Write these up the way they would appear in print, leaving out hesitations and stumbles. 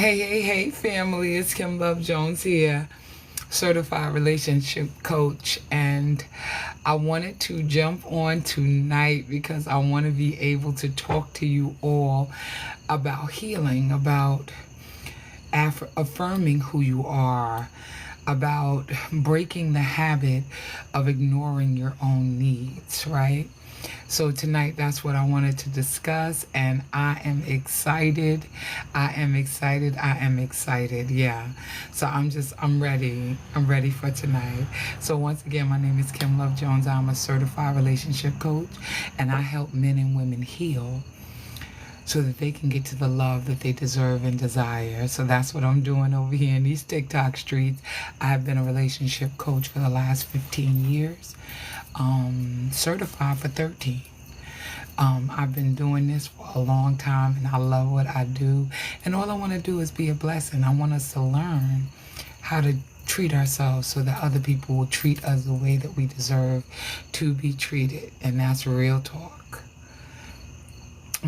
Hey, family. It's Kim Love Jones here, certified relationship coach. And I wanted to jump on tonight because I want to be able to talk to you all about healing, about affirming who you are, about breaking the habit of ignoring your own needs, right? So tonight, that's what I wanted to discuss, and I am excited. I am excited. I am excited. Yeah. So I'm ready. I'm ready for tonight. So once again, my name is Kim Love Jones. I'm a certified relationship coach, and I help men and women heal so that they can get to the love that they deserve and desire. So that's what I'm doing over here in these TikTok streets. I have been a relationship coach for the last 15 years, certified for 13. I've been doing this for a long time, and I love what I do. And all I want to do is be a blessing. I want us to learn how to treat ourselves so that other people will treat us the way that we deserve to be treated. And that's real talk.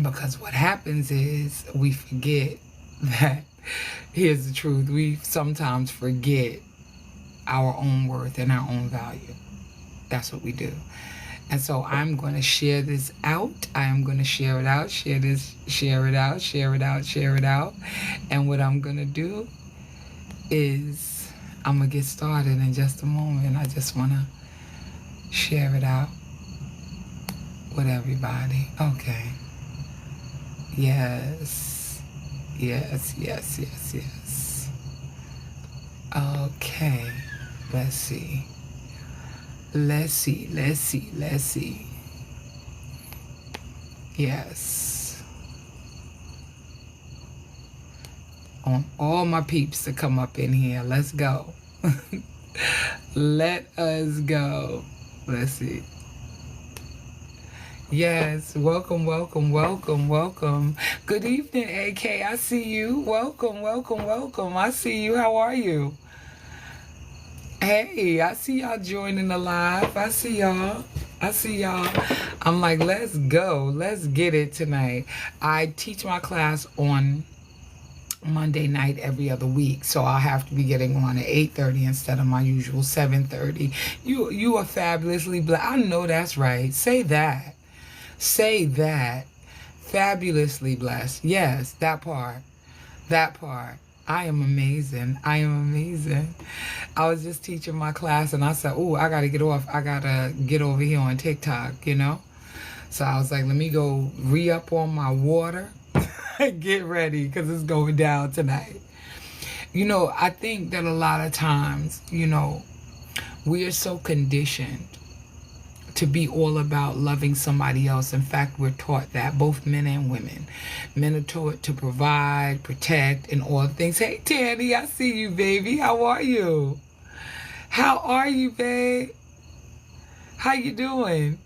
Because what happens is we forget that, here's the truth, we sometimes forget our own worth and our own value. That's what we do. And so I'm going to share this out. I am going to share it out, share it out, share it out, share it out. And what I'm going to do is I'm going to get started in just a moment. I just want to share it out with everybody. Okay. Yes. Okay. Let's see. Yes. On all my peeps to come up in here. Let's go. Let us go. Let's see. Yes, welcome. Good evening, AK. I see you. Welcome. I see you. How are you? Hey, I see y'all joining the live. I see y'all. I'm like, let's go. Let's get it tonight. I teach my class on Monday night every other week, so I'll have to be getting on at 8:30 instead of my usual 7:30. You are fabulously blessed. I know that's right. Say that. Fabulously blessed. Yes, that part. I am amazing. I was just teaching my class and I said, oh, I got to get off. I got to get over here on TikTok, So I was like, let me go re-up on my water. Get ready because it's going down tonight. I think that a lot of times, we are so conditioned to be all about loving somebody else. In fact, we're taught that, both men and women. Men are taught to provide, protect, and all things. Hey, Tanny, I see you, baby. How are you? Babe? How you doing?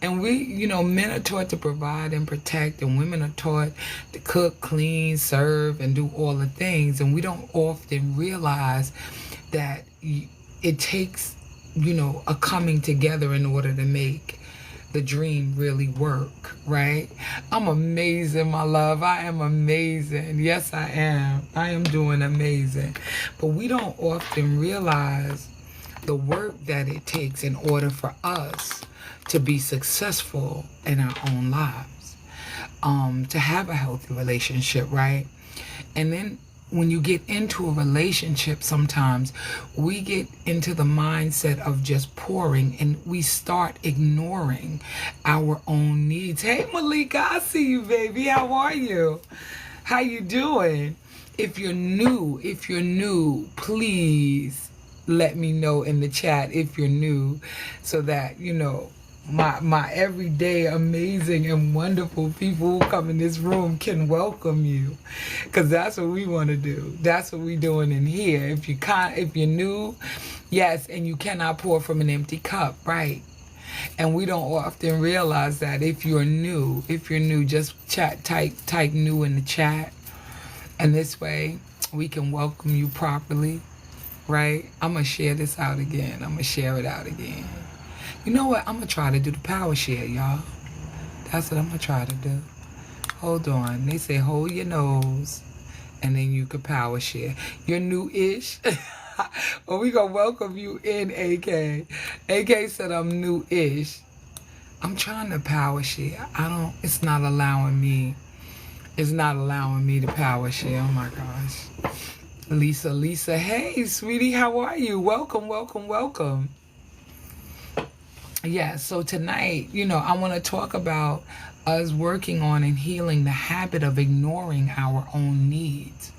And we, men are taught to provide and protect, and women are taught to cook, clean, serve, and do all the things. And we don't often realize that it takes a coming together in order to make the dream really work, right? I'm amazing, my love. I am amazing. Yes, I am. I am doing amazing. But we don't often realize the work that it takes in order for us to be successful in our own lives, to have a healthy relationship, right? And then when you get into a relationship, sometimes we get into the mindset of just pouring and we start ignoring our own needs. Hey, Malika, I see you, baby. How are you? How you doing? If you're new, please let me know in the chat if you're new so that, my everyday amazing and wonderful people who come in this room can welcome you, because that's what we want to do. That's what we're doing in here. If you're new, yes, and you cannot pour from an empty cup, right? And we don't often realize that. If you're new, just type new in the chat, and this way we can welcome you properly, right? I'm gonna share this out again. I'm gonna share it out again. You know what? I'm going to try to do the power share, y'all. That's what I'm going to try to do. Hold on. They say hold your nose and then you could power share. You're new-ish. Well, we gonna welcome you in, AK. AK said I'm new-ish. I'm trying to power share. It's not allowing me. It's not allowing me to power share. Oh my gosh. Lisa, hey, sweetie, how are you? Welcome, welcome, welcome. Yeah, so tonight, I want to talk about us working on and healing the habit of ignoring our own needs,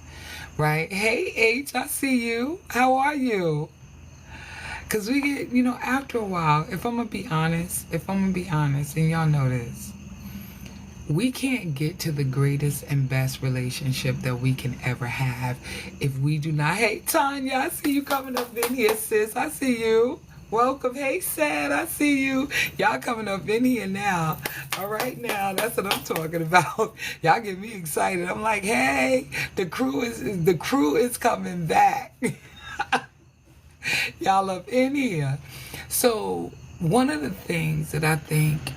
right? Hey, H, I see you. How are you? Because we get, after a while, if I'm going to be honest, and y'all know this, we can't get to the greatest and best relationship that we can ever have if we do not. Hey, Tanya, I see you coming up in here, sis. I see you. Welcome. Hey, Sad, I see you. Y'all coming up in here now. All right, now, that's what I'm talking about. Y'all get me excited. I'm like, hey, the crew is coming back. Y'all up in here. So one of the things that I think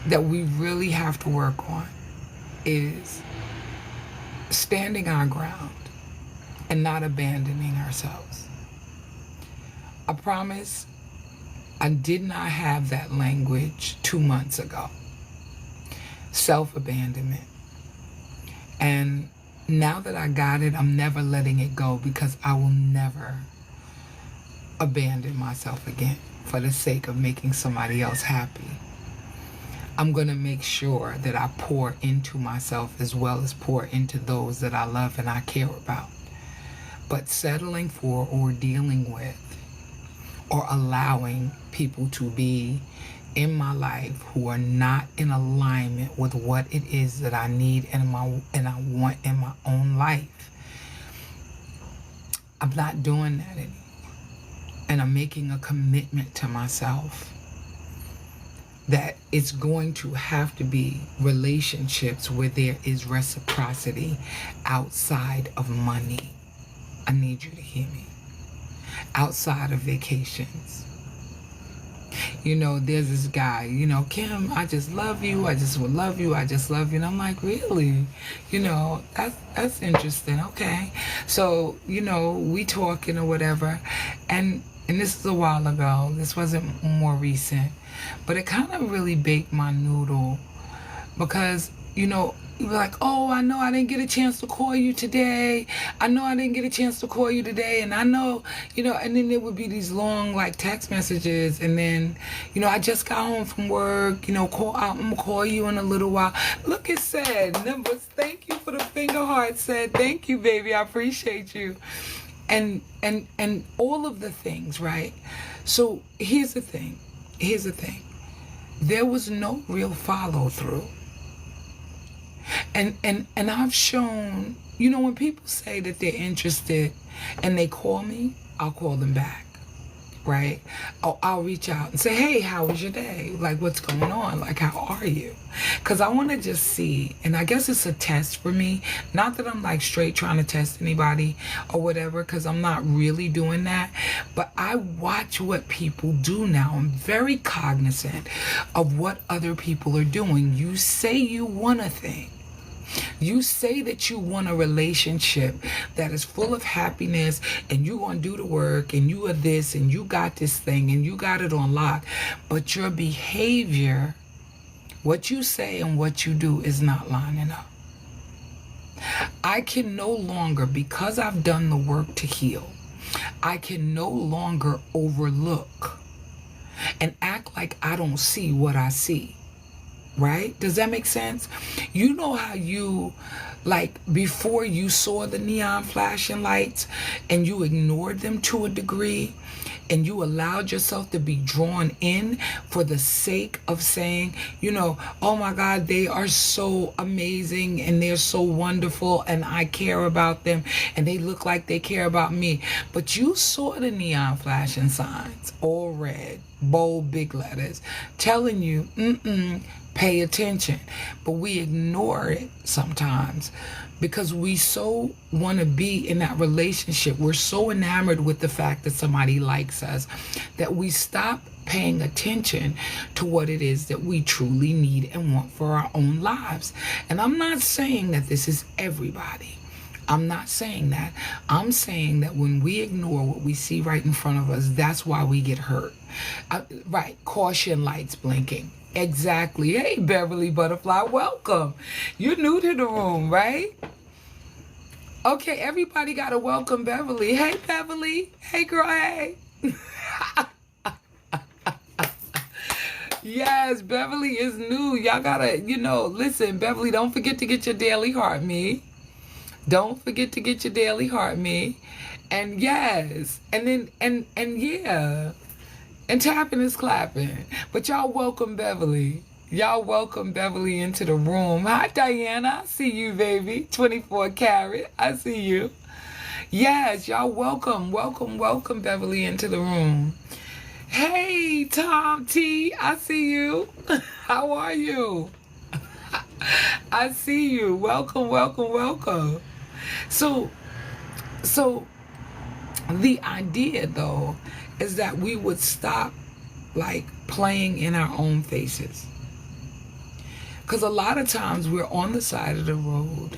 that we really have to work on is standing our ground and not abandoning ourselves. I promise I did not have that language 2 months ago. Self-abandonment. And now that I got it, I'm never letting it go, because I will never abandon myself again for the sake of making somebody else happy. I'm going to make sure that I pour into myself as well as pour into those that I love and I care about. But settling for or dealing with or allowing people to be in my life who are not in alignment with what it is that I need and I want in my own life, I'm not doing that anymore. And I'm making a commitment to myself that it's going to have to be relationships where there is reciprocity outside of money. I need you to hear me. Outside of vacations. There's this guy, Kim, I just love you. I just would love you. I just love you. And I'm like, really? That's interesting. Okay. So, we talking or whatever. And this is a while ago. This wasn't more recent. But it kind of really baked my noodle, because, you were like, oh, I know I didn't get a chance to call you today. And I know, and then there would be these long, text messages. And then, I just got home from work, I'm going to call you in a little while. Look, it said, numbers, thank you for the finger heart, said, thank you, baby, I appreciate you. And all of the things, right? So here's the thing. There was no real follow through. And I've shown, when people say that they're interested and they call me, I'll call them back, right? I'll reach out and say, hey, how was your day? What's going on? How are you? Because I want to just see, and I guess it's a test for me. Not that I'm straight trying to test anybody or whatever, because I'm not really doing that. But I watch what people do now. I'm very cognizant of what other people are doing. You say you want a thing. You say that you want a relationship that is full of happiness, and you're going to do the work, and you are this, and you got this thing, and you got it on lock. But your behavior, what you say and what you do, is not lining up. I can no longer, because I've done the work to heal, I can no longer overlook and act like I don't see what I see. Right? Does that make sense? You know how you, before you saw the neon flashing lights and you ignored them to a degree, and you allowed yourself to be drawn in for the sake of saying, oh my God, they are so amazing and they're so wonderful and I care about them and they look like they care about me. But you saw the neon flashing signs, all red, bold, big letters, telling you, Pay attention. But we ignore it sometimes because we so want to be in that relationship. We're so enamored with the fact that somebody likes us that we stop paying attention to what it is that we truly need and want for our own lives. And I'm not saying that this is everybody. I'm not saying that. I'm saying that when we ignore what we see right in front of us, that's why we get hurt. Right, caution lights blinking. Exactly. Hey, Beverly Butterfly, welcome. You're new to the room, right? Okay, everybody got to welcome Beverly. Hey, Beverly. Hey, girl, hey. Yes, Beverly is new. Y'all gotta, listen, Beverly, don't forget to get your daily heart me. Don't forget to get your daily heart me. And yes, and then, and yeah, and tapping is clapping. But y'all welcome Beverly. Y'all welcome Beverly into the room. Hi, Diana. I see you, baby. 24 karat. I see you. Yes, y'all welcome Beverly into the room. Hey, Tom T, I see you. How are you? I see you. Welcome. So the idea, though, is that we would stop, playing in our own faces. Because a lot of times we're on the side of the road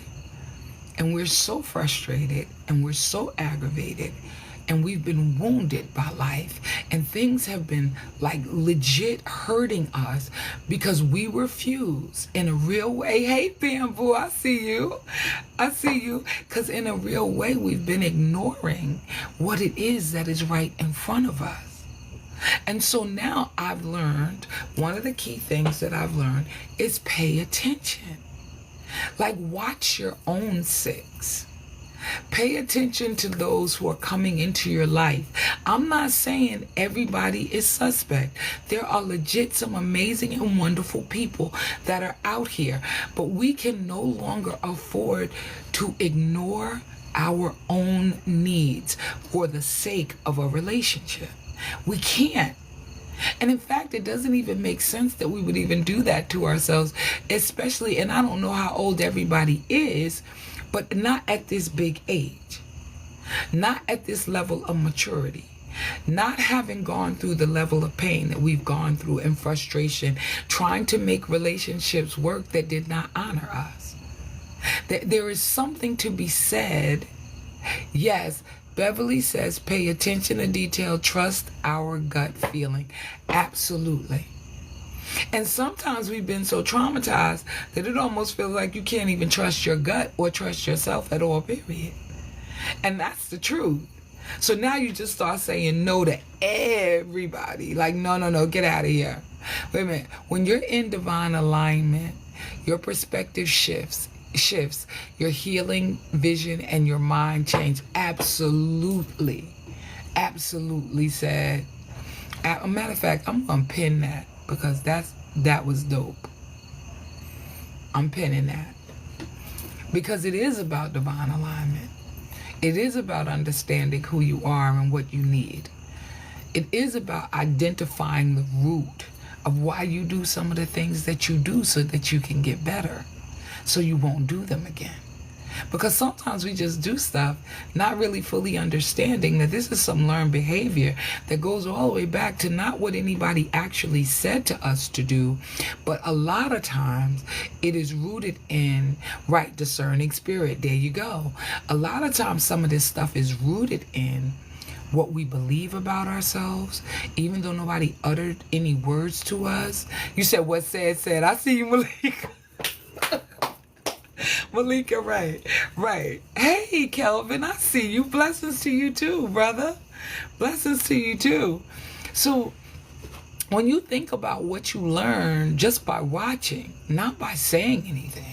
and we're so frustrated and we're so aggravated and we've been wounded by life and things have been legit hurting us because we refuse in a real way. Hey, Bamboo, I see you. Because in a real way, we've been ignoring what it is that is right in front of us. And so now I've learned, one of the key things that I've learned is pay attention. Watch your own six. Pay attention to those who are coming into your life. I'm not saying everybody is suspect. There are legit some amazing and wonderful people that are out here. But we can no longer afford to ignore our own needs for the sake of a relationship. We can't. And in fact, it doesn't even make sense that we would even do that to ourselves, especially, and I don't know how old everybody is, but not at this big age, not at this level of maturity, not having gone through the level of pain that we've gone through and frustration, trying to make relationships work that did not honor us. There is something to be said. Yes, Beverly says, pay attention to detail, trust our gut feeling. Absolutely. And sometimes we've been so traumatized that it almost feels like you can't even trust your gut or trust yourself at all, period. And that's the truth. So now you just start saying no to everybody. No, get out of here. Wait a minute. When you're in divine alignment, your perspective shifts, your healing vision and your mind change. Absolutely said. As a matter of fact, I'm going to pin that because that was dope. I'm pinning that because it is about divine alignment. It is about understanding who you are and what you need. It is about identifying the root of why you do some of the things that you do so that you can get better, so you won't do them again. Because sometimes we just do stuff not really fully understanding that this is some learned behavior that goes all the way back to not what anybody actually said to us to do, but a lot of times it is rooted in, right, discerning spirit. There you go. A lot of times some of this stuff is rooted in what we believe about ourselves, even though nobody uttered any words to us. You said what said. I see you, Malika. Malika, right. Hey, Kelvin, I see you. Blessings to you too, brother. Blessings to you too. So when you think about what you learn just by watching, not by saying anything,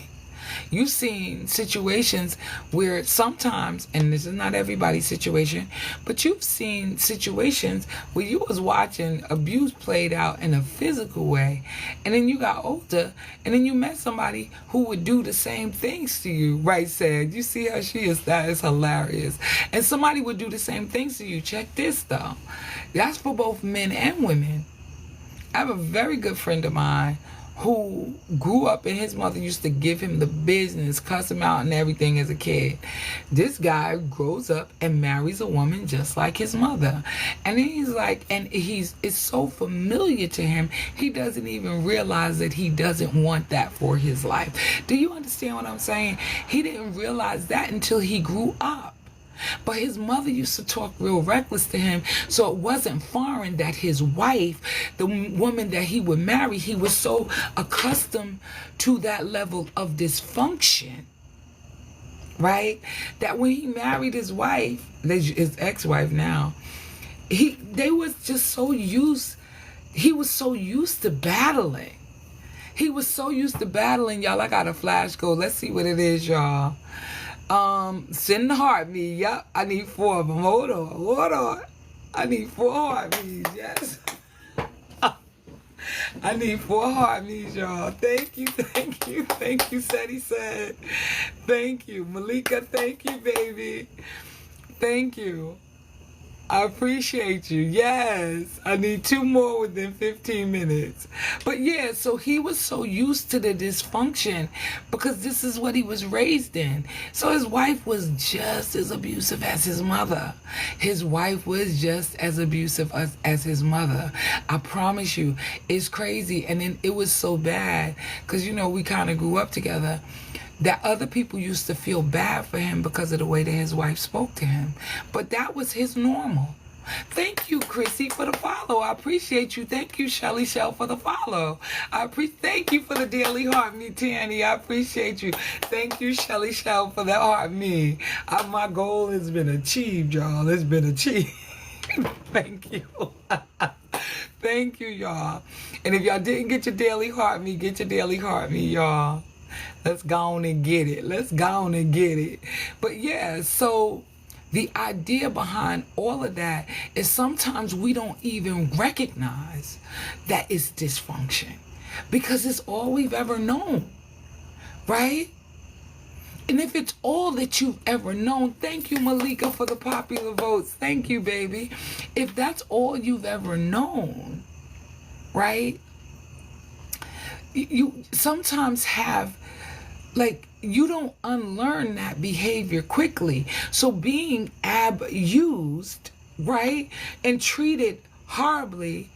you've seen situations where sometimes, and this is not everybody's situation, but you've seen situations where you was watching abuse played out in a physical way, and then you got older, and then you met somebody who would do the same things to you, right, said? You see how she is? That is hilarious. And somebody would do the same things to you. Check this, though. That's for both men and women. I have a very good friend of mine who grew up and his mother used to give him the business, cuss him out and everything as a kid. This guy grows up and marries a woman just like his mother. And then he's like, and it's so familiar to him, he doesn't even realize that he doesn't want that for his life. Do you understand what I'm saying? He didn't realize that until he grew up. But his mother used to talk real reckless to him, so it wasn't foreign that his wife, the woman that he would marry, he was so accustomed to that level of dysfunction, right? That when he married his wife, his ex-wife now, they was just so used, he was so used to battling. He was so used to battling, y'all. I got a flash code. Let's see what it is, y'all. Send the heartbeat. Yep, I need 4 of them. Hold on. I need 4 heartbeats. Yes. I need 4 heartbeats, y'all. Thank you. Said he said. Thank you. Malika, thank you, baby. Thank you. I appreciate you. Yes. I need 2 more within 15 minutes. But yeah, so he was so used to the dysfunction because this is what he was raised in. So his wife was just as abusive as his mother. His wife was just as abusive as his mother. I promise you, it's crazy. And then it was so bad because, you know, we kind of grew up together, that other people used to feel bad for him because of the way that his wife spoke to him. But that was his normal. Thank you, Chrissy, for the follow. I appreciate you. Thank you, Shelly Shell, for the follow. Thank you for the daily heart me, Tanny. I appreciate you. Thank you, Shelly Shell, for that heart me. My goal has been achieved, y'all. It's been achieved. Thank you. Thank you, y'all. And if y'all didn't get your daily heart me, get your daily heart me, y'all. Let's go on and get it. But yeah, so the idea behind all of that is sometimes we don't even recognize that it's dysfunction because it's all we've ever known, right? And if it's all that you've ever known, thank you, Malika, for the popular votes. Thank you, baby. If that's all you've ever known, right? You sometimes have, like, you don't unlearn that behavior quickly. So being abused, right, and treated horribly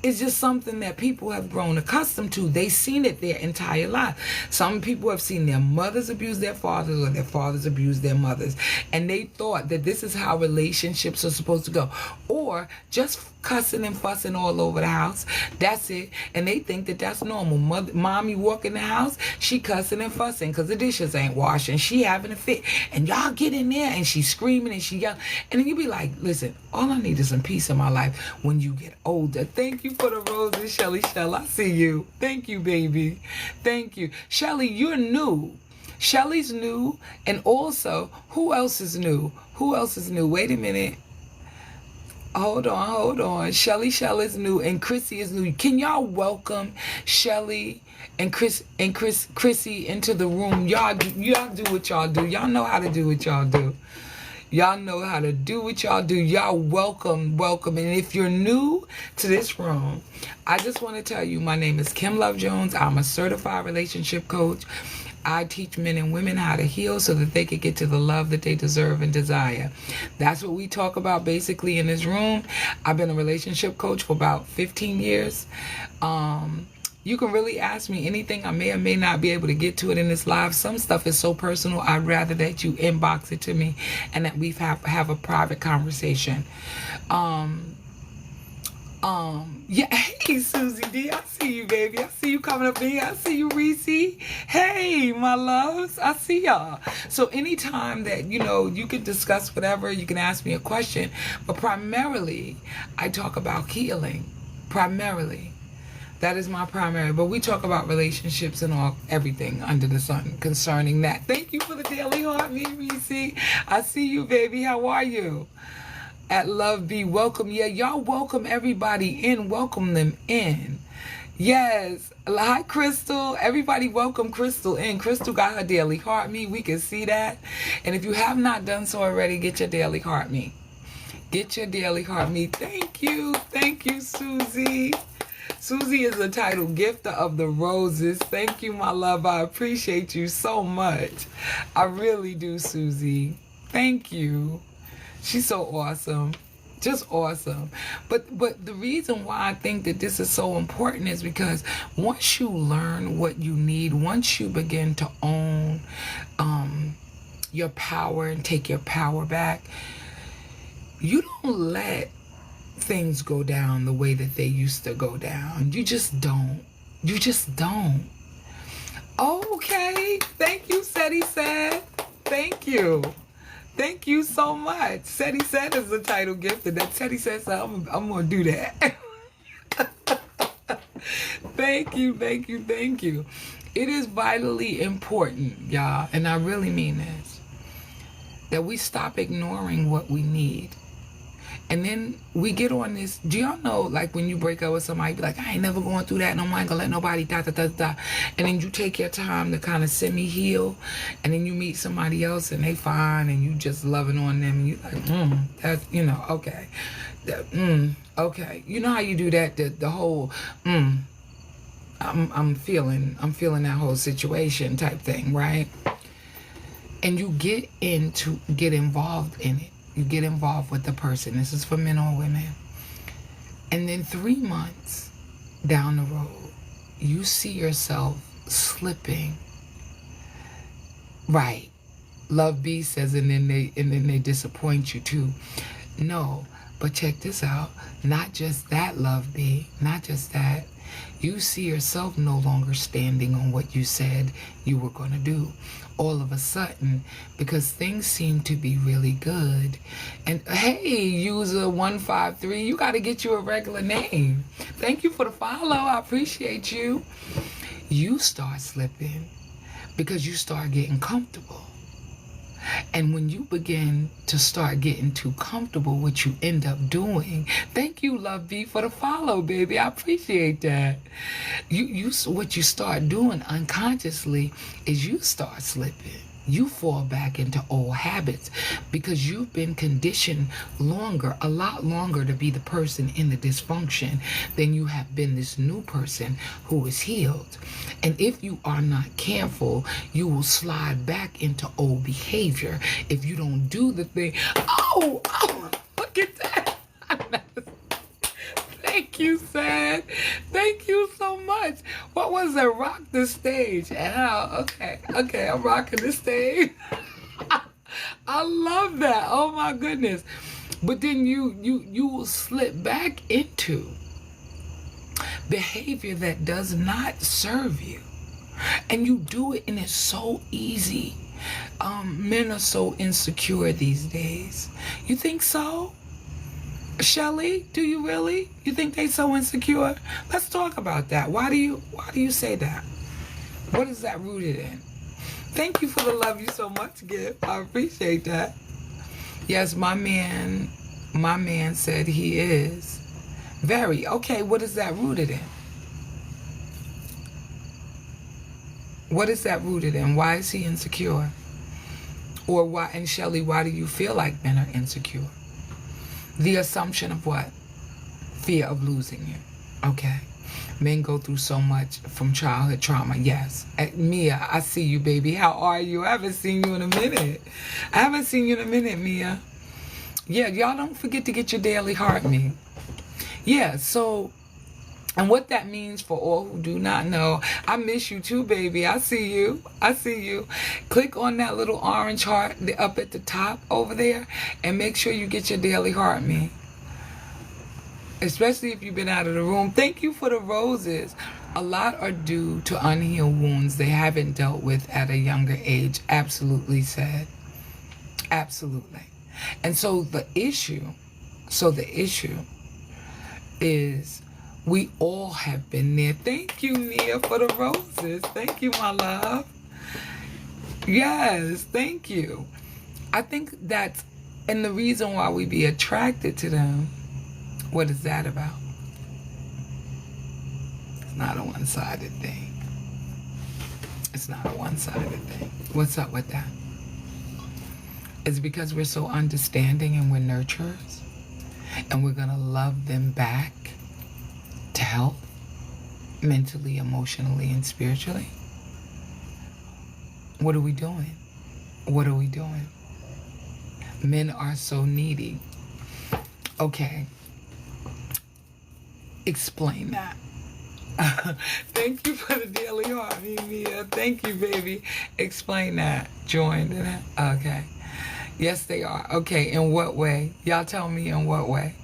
is just something that people have grown accustomed to. They've seen it their entire life. Some people have seen their mothers abuse their fathers or their fathers abuse their mothers. And they thought that this is how relationships are supposed to go. Or just cussing and fussing all over the house. That's it. And they think that that's normal. Mommy walk in the house, she cussing and fussing because the dishes ain't washing. She having a fit. And y'all get in there and she's screaming and she yelling. And then you be like, listen, all I need is some peace in my life when you get older. Thank you for the roses, Shelly Shell. I see you. Thank you, baby. Thank you. Shelly, you're new. Shelly's new. And also, who else is new? Wait a minute. Hold on. Shelly Shell is new and Chrissy is new. Can y'all welcome Shelly and Chrissy into the room? Y'all do what y'all do. Y'all know how to do what y'all do. Y'all welcome. And if you're new to this room, I just want to tell you, my name is Kim Love Jones. I'm a certified relationship coach. I teach men and women how to heal so that they can get to the love that they deserve and desire. That's what we talk about basically in this room. I've been a relationship coach for about 15 years. You can really ask me anything. I may or may not be able to get to it in this live. Some stuff is so personal, I'd rather that you inbox it to me and that we have a private conversation. Yeah, hey, Susie D, I see you, baby. I see you coming up in here. I see you, Reese. Hey, my loves. I see y'all. So anytime that, you can discuss whatever, you can ask me a question. But primarily, I talk about healing. Primarily. That is my primary. But we talk about relationships and everything under the sun concerning that. Thank you for the daily heart, me, Reese. I see you, baby. How are you? At Love Be Welcome. Yeah, y'all welcome everybody in. Welcome them in. Yes. Hi, Crystal. Everybody welcome Crystal in. Crystal got her daily heart me. We can see that. And if you have not done so already, get your daily heart me. Get your daily heart me. Thank you. Thank you, Susie. Susie is the title gifter of the roses. Thank you, my love. I appreciate you so much. I really do, Susie. Thank you. She's so awesome. Just awesome. But the reason why I think that this is so important is because once you learn what you need, once you begin to own your power and take your power back, you don't let things go down the way that they used to go down. You just don't. You just don't. Okay. Thank you, Seti said. Thank you. Thank you so much. Seti said is the title gift, and that Seti said, so I'm going to do that. Thank you, thank you, thank you. It is vitally important, y'all, and I really mean this, that we stop ignoring what we need. And then we get on this, do y'all know, like when you break up with somebody, be like, I ain't never going through that, no, I ain't gonna let nobody, da. And then you take your time to kind of semi-heal, and then you meet somebody else and they fine, and you just loving on them, and you like, that's, you know, okay. Okay. You know how you do that, the whole, I'm feeling that whole situation type thing, right? And you get involved in it. You get involved with the person. This is for men or women. And then 3 months down the road, you see yourself slipping. Right. Love B says, and then they disappoint you too. No, but check this out. Not just that, Love B. Not just that. You see yourself no longer standing on what you said you were going to do. All of a sudden, because things seem to be really good. And hey, user 153, you got to get you a regular name. Thank you for the follow. I appreciate you. You start slipping because you start getting comfortable. And when you begin to start getting too comfortable, what you end up doing, thank you, Love B, for the follow, baby. I appreciate that. What you start doing unconsciously is you start slipping. You fall back into old habits because you've been conditioned a lot longer to be the person in the dysfunction than you have been this new person who is healed. And if you are not careful, you will slide back into old behavior if you don't do the thing. Oh, look at that. Thank you, Sad. Thank you so much. What was that? Rock the stage. Okay, I'm rocking the stage. I love that. Oh my goodness. But then you will slip back into behavior that does not serve you. And you do it, and it's so easy. Men are so insecure these days. You think so? Shelly, do you really? You think they so insecure? Let's talk about that. Why do you say that? What is that rooted in? Thank you for the love you so much, Gift. I appreciate that. Yes, my man said he is. Very. Okay, what is that rooted in? What is that rooted in? Why is he insecure? Or why, and Shelly, why do you feel like men are insecure? The assumption of what? Fear of losing you. Okay. Men go through so much from childhood trauma. Yes. Mia, I see you, baby. How are you? I haven't seen you in a minute. Mia. Yeah, y'all don't forget to get your daily heart me. Yeah, so, and what that means for all who do not know, I miss you too, baby. I see you. Click on that little orange heart up at the top over there and make sure you get your daily heart me. Especially if you've been out of the room. Thank you for the roses. A lot are due to unhealed wounds they haven't dealt with at a younger age. Absolutely said. Absolutely. And so the issue is we all have been there. Thank you, Nia, for the roses. Thank you, my love. Yes, thank you. I think that's, and the reason why we be attracted to them, what is that about? It's not a one-sided thing. It's not a one-sided thing. What's up with that? It's because we're so understanding and we're nurturers, and we're going to love them back to health. mentally, emotionally, and spiritually? What are we doing? What are we doing? Men are so needy. Okay. Explain that. Thank you for the daily heart, Mia. Thank you, baby. Explain that. Join that. Okay. Yes, they are. Okay. In what way? Y'all tell me in what way.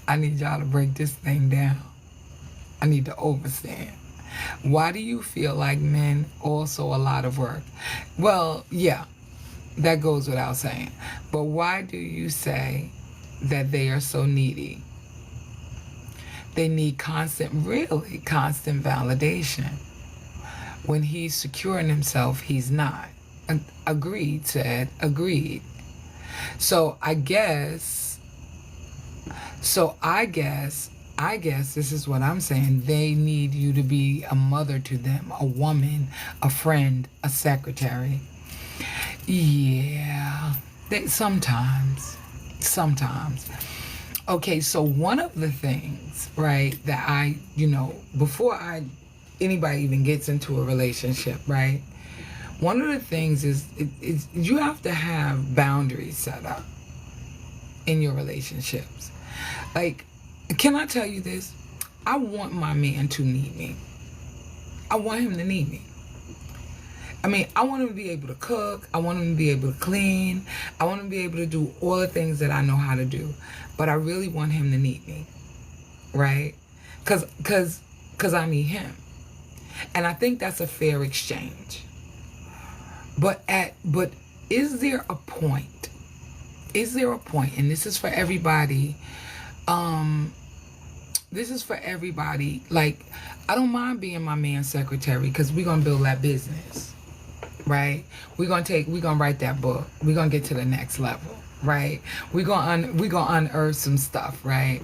I need y'all to break this thing down. I need to understand. Why do you feel like men also a lot of work? Well, yeah, that goes without saying. But why do you say that they are so needy? They need really constant validation. When he's secure in himself, he's not. Agreed, said, agreed. So I guess this is what I'm saying. They need you to be a mother to them, a woman, a friend, a secretary. Yeah, sometimes. Okay, so one of the things, right, that before anybody even gets into a relationship, right, one of the things is you have to have boundaries set up in your relationships. Like, can I tell you this? I want my man to need me. I want him to need me. I mean, I want him to be able to cook. I want him to be able to clean. I want him to be able to do all the things that I know how to do. But I really want him to need me, right? Because I need him. And I think that's a fair exchange. But is there a point? Is there a point? And this is for everybody. Like, I don't mind being my man's secretary because we're going to build that business, right? We're going to write that book. We're going to get to the next level, right? We're going to unearth some stuff, right?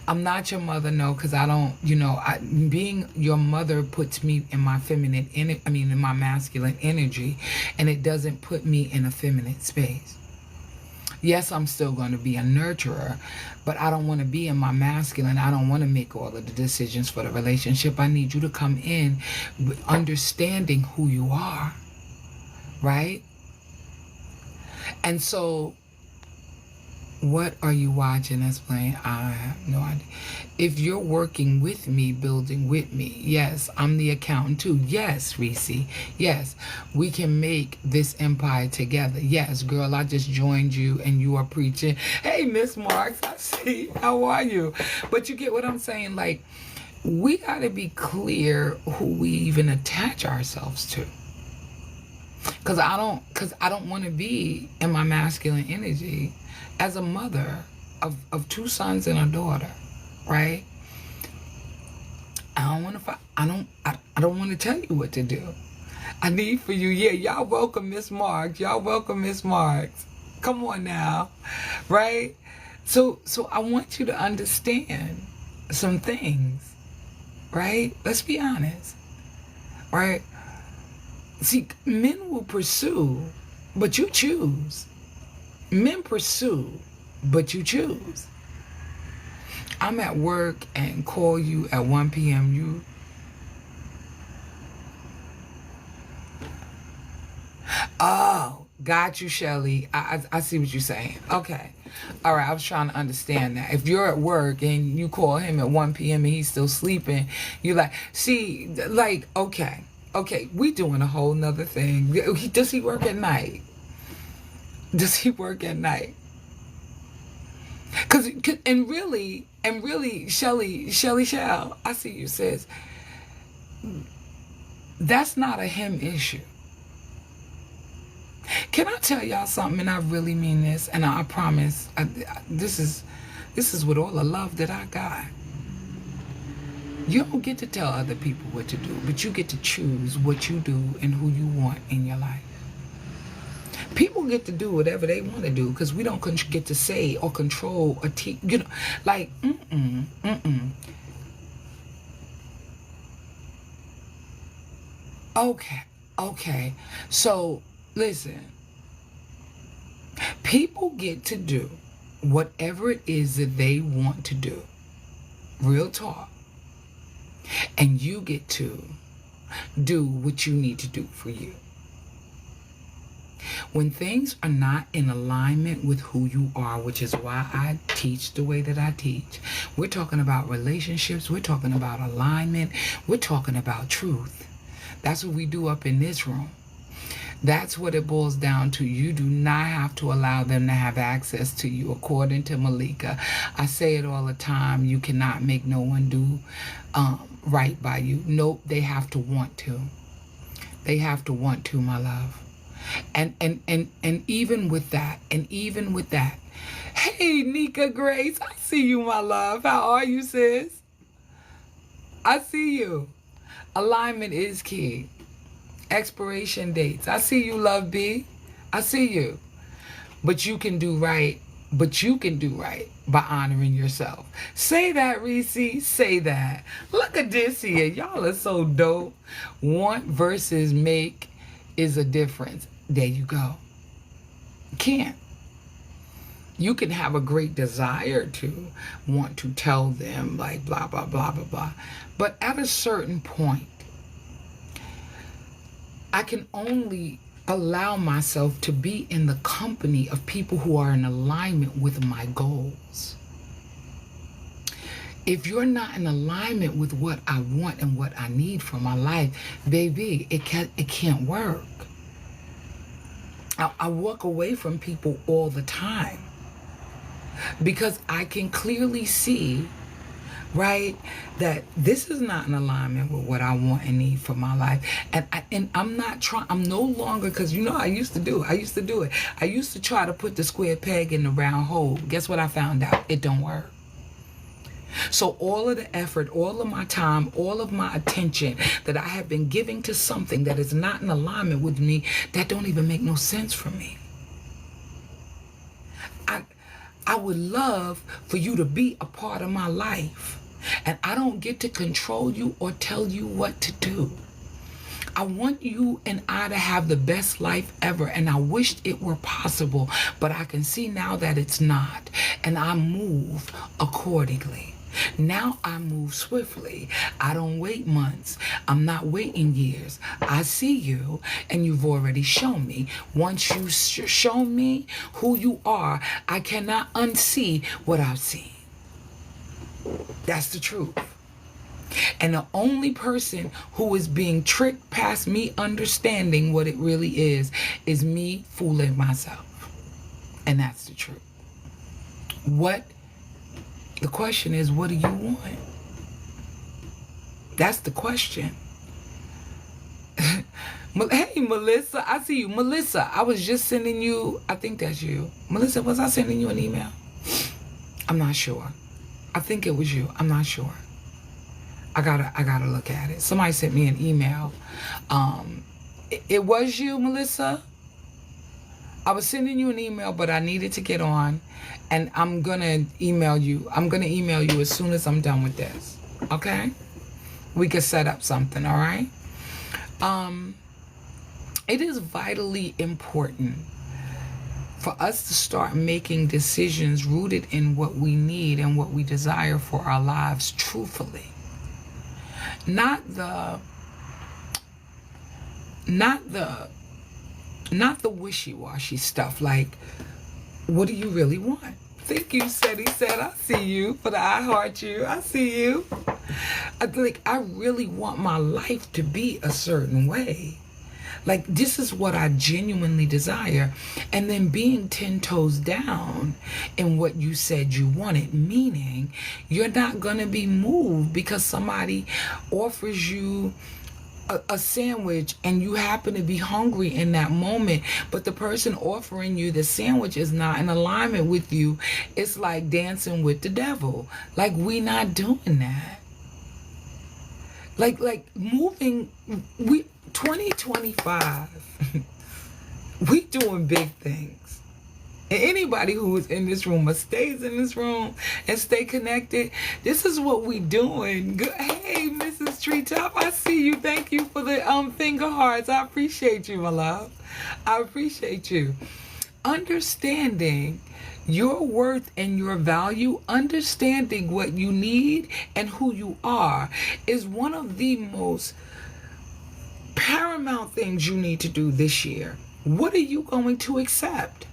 I'm not your mother, no, because I don't, being your mother puts me in my in my masculine energy, and it doesn't put me in a feminine space. Yes, I'm still going to be a nurturer, but I don't want to be in my masculine. I don't want to make all of the decisions for the relationship. I need you to come in with understanding who you are, right? And so, what are you watching that's playing? I have no idea. If you're working with me, building with me, yes, I'm the accountant too. Yes, Reese. Yes, we can make this empire together. Yes, girl, I just joined you and you are preaching. Hey, Miss Marks, I see. How are you? But you get what I'm saying? Like, we got to be clear who we even attach ourselves to. Because I don't want to be in my masculine energy as a mother of two sons and a daughter, right? I don't want to tell you what to do. I need for you, yeah, y'all welcome Miss Marks. Y'all welcome Miss Marks. Come on now, right? So I want you to understand some things, right? Let's be honest, right? See, men will pursue, but you choose. Men pursue, but you choose. I'm at work and call you at 1 p.m. Oh, got you, Shelly. I see what you're saying. Okay. All right, I was trying to understand that. If you're at work and you call him at 1 p.m. and he's still sleeping, you're like, see, like, okay, we doing a whole nother thing. Does he work at night? Does he work at night? And really, Shelly, I see you, sis. That's not a him issue. Can I tell y'all something? And I really mean this, and I promise, this is with all the love that I got. You don't get to tell other people what to do, but you get to choose what you do and who you want in your life. People get to do whatever they want to do because we don't get to say or control or like, Okay. So, listen. People get to do whatever it is that they want to do. Real talk. And you get to do what you need to do for you. When things are not in alignment with who you are, which is why I teach the way that I teach, we're talking about relationships, we're talking about alignment, we're talking about truth. That's what we do up in this room. That's what it boils down to. You do not have to allow them to have access to you, according to Malika. I say it all the time. You cannot make no one do right by you. Nope, they have to want to. They have to want to, my love. And even with that, hey, Nika Grace, I see you, my love. How are you, sis? I see you. Alignment is key. Expiration dates. I see you, Love B. I see you. But you can do right. By honoring yourself. Say that, Reese. Say that. Look at this here. Y'all are so dope. Want versus make is a difference. There you go. Can't. You can have a great desire to want to tell them like blah, blah, blah, blah, blah. But at a certain point, I can only allow myself to be in the company of people who are in alignment with my goals. If you're not in alignment with what I want and what I need for my life, baby, it can't work. I walk away from people all the time because I can clearly see, right, that this is not in alignment with what I want and need for my life. And I'm not trying, I'm no longer, because you know I used to do it. I used to try to put the square peg in the round hole. Guess what I found out? It don't work. So all of the effort, all of my time, all of my attention that I have been giving to something that is not in alignment with me, that don't even make no sense for me. I would love for you to be a part of my life. And I don't get to control you or tell you what to do. I want you and I to have the best life ever, and I wished it were possible, but I can see now that it's not, and I move accordingly. Now I move swiftly. I don't wait months. I'm not waiting years. I see you, and you've already shown me. Once you show me who you are, I cannot unsee what I've seen. That's the truth. And the only person who is being tricked past me understanding what it really is me fooling myself. And that's the truth. The question is, what do you want? That's the question. Hey, Melissa, I see you. Melissa, I was just sending you, I think that's you. Melissa, was I sending you an email? I'm not sure. I think it was you. I'm not sure. I gotta look at it. Somebody sent me an email. It was you, Melissa? I was sending you an email, but I needed to get on, and I'm gonna email you. I'm gonna email you as soon as I'm done with this. Okay? We could set up something, all right? It is vitally important for us to start making decisions rooted in what we need and what we desire for our lives truthfully. Not the wishy-washy stuff like, what do you really want? Thank you, Seti said. I see you for the I heart you. I see you. I really want my life to be a certain way. Like, this is what I genuinely desire. And then being 10 toes down in what you said you wanted, meaning you're not going to be moved because somebody offers you a sandwich and you happen to be hungry in that moment, but the person offering you the sandwich is not in alignment with you. It's like dancing with the devil. Like, we not doing that. Like moving, 2025, we doing big things. And anybody who is in this room or stays in this room and stay connected, this is what we doing. Good. Hey, Mrs. Treetop, I see you. Thank you for the finger hearts. I appreciate you, my love. I appreciate you. Understanding Your worth and your value, understanding what you need and who you are, is one of the most paramount things you need to do this year. What are you going to accept?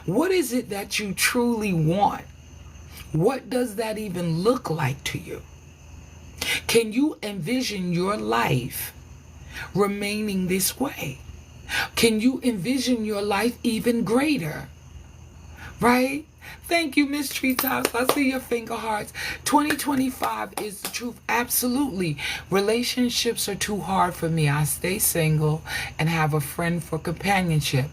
What is it that you truly want? What does that even look like to you? Can you envision your life remaining this way? Can you envision your life even greater? Right? Thank you, Miss Treetops. I see your finger hearts. 2025 is the truth. Absolutely. Relationships are too hard for me. I stay single and have a friend for companionship.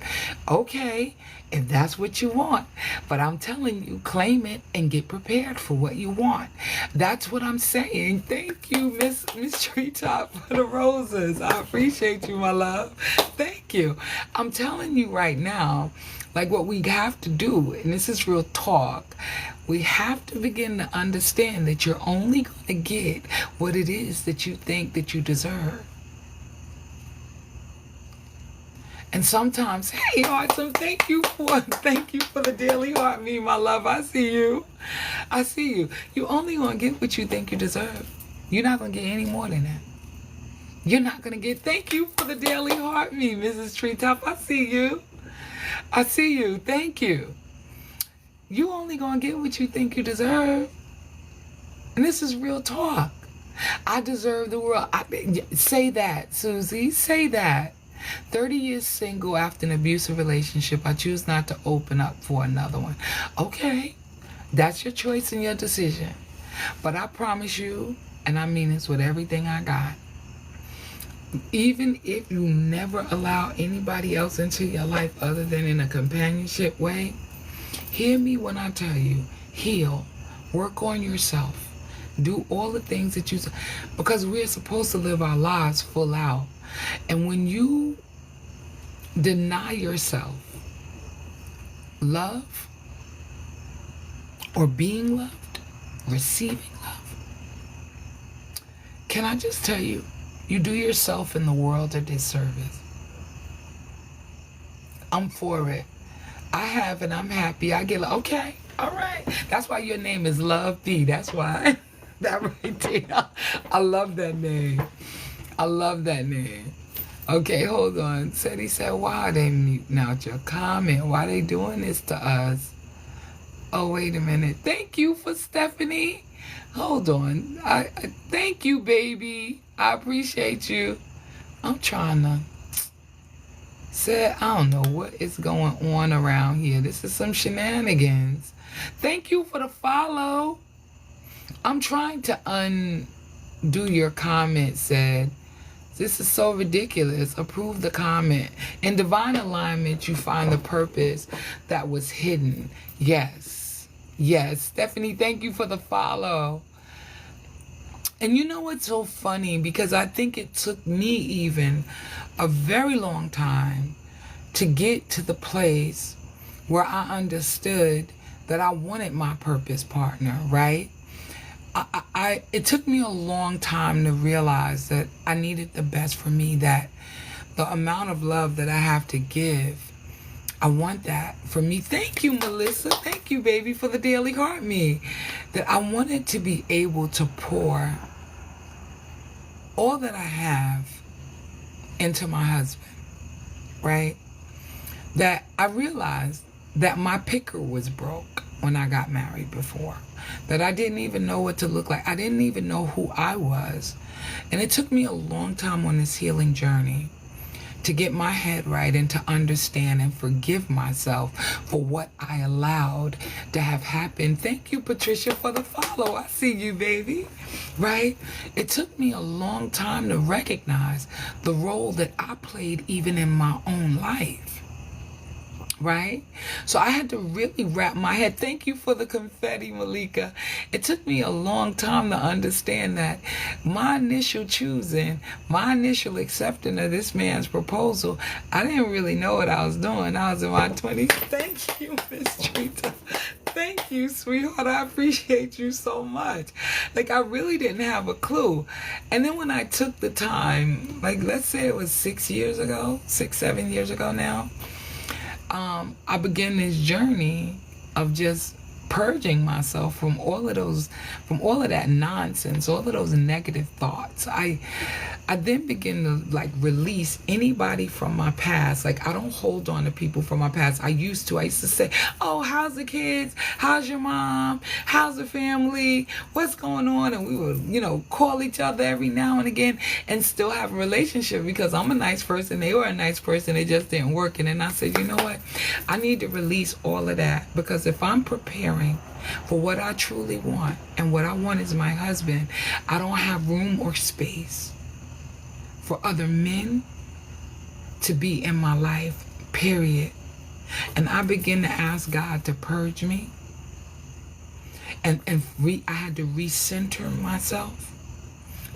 Okay, if that's what you want. But I'm telling you, claim it and get prepared for what you want. That's what I'm saying. Thank you, Miss Treetop, for the roses. I appreciate you, my love. Thank you. I'm telling you right now, like what we have to do, and this is real talk, we have to begin to understand that you're only going to get what it is that you think that you deserve. And sometimes, hey, Awesome, thank you for the daily heart, me, my love. I see you. I see you. You only going to get what you think you deserve. You're not going to get any more than that. You're not going to get, thank you for the daily heart, me, Mrs. Treetop. I see you. I see you. Thank you. You only gonna get what you think you deserve. And this is real talk. I deserve the world. Say that, Susie. Say that. 30 years single after an abusive relationship. I choose not to open up for another one. Okay. That's your choice and your decision. But I promise you, and I mean this with everything I got, even if you never allow anybody else into your life other than in a companionship way, hear me when I tell you, heal, work on yourself, do all the things that because we're supposed to live our lives full out. And when you deny yourself love or being loved, receiving love, can I just tell you, you do yourself and the world a disservice. I'm for it. I have and I'm happy. I get, okay, all right. That's why your name is Love B. That's why. That right there. I love that name. I love that name. Okay, hold on. He said, why are they muting out your comment? Why are they doing this to us? Oh, wait a minute. Thank you for Stephanie. Hold on. I thank you, baby. I appreciate you. I'm trying to say, I don't know what is going on around here. This is some shenanigans. Thank you for the follow. I'm trying to undo your comment, said. This is so ridiculous. Approve the comment. In divine alignment, you find the purpose that was hidden. Yes. Yes. Stephanie, thank you for the follow. And you know what's so funny? Because I think it took me even a very long time to get to the place where I understood that I wanted my purpose partner, right? It took me a long time to realize that I needed the best for me, that the amount of love that I have to give, I want that for me. Thank you, Melissa. Thank you, baby, for the daily heart me. That I wanted to be able to pour all that I have into my husband, right? That I realized that my picker was broke when I got married before. That I didn't even know what to look like. I didn't even know who I was. And it took me a long time on this healing journey to get my head right and to understand and forgive myself for what I allowed to have happen. Thank you, Patricia, for the follow. I see you, baby. Right? It took me a long time to recognize the role that I played even in my own life. Right? So I had to really wrap my head. Thank you for the confetti, Malika. It took me a long time to understand that my initial choosing, my initial accepting of this man's proposal, I didn't really know what I was doing. I was in my 20s. Thank you, Miss Trita. Thank you, sweetheart. I appreciate you so much. Like, I really didn't have a clue. And then when I took the time, like, let's say it was 6 years ago, 6, 7 years ago now, I began this journey of just purging myself from all of that nonsense, all of those negative thoughts. I then begin to like release anybody from my past. Like, I don't hold on to people from my past. I used to say, oh, how's the kids? How's your mom? How's the family? What's going on? And we would, call each other every now and again and still have a relationship because I'm a nice person. They were a nice person. It just didn't work. And then I said, you know what? I need to release all of that, because if I'm preparing for what I truly want, and what I want is my husband, I don't have room or space for other men to be in my life, period. And I begin to ask God to purge me. I had to recenter myself.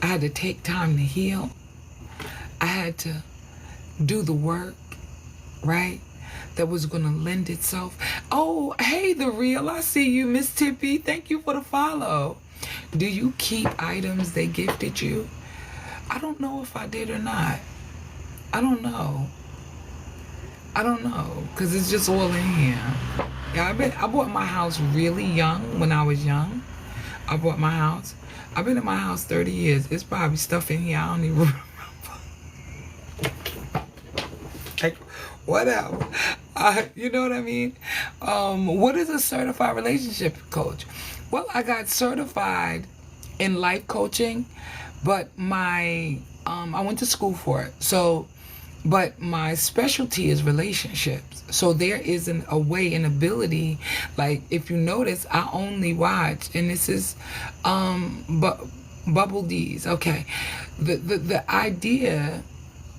I had to take time to heal. I had to do the work, right? That was going to lend itself. Oh, hey, The Real. I see you, Miss Tippy. Thank you for the follow. Do you keep items they gifted you? I don't know if I did or not. I don't know. Because it's just all in here. Yeah, I bought my house really young when I was young. I bought my house. I've been in my house 30 years. It's probably stuff in here I don't even remember. Like, whatever. You know what I mean? What is a certified relationship coach? Well, I got certified in life coaching, but I went to school for it. But my specialty is relationships. So there is an ability. Like, if you notice, I only watch, and this is Bubble D's. Okay. The idea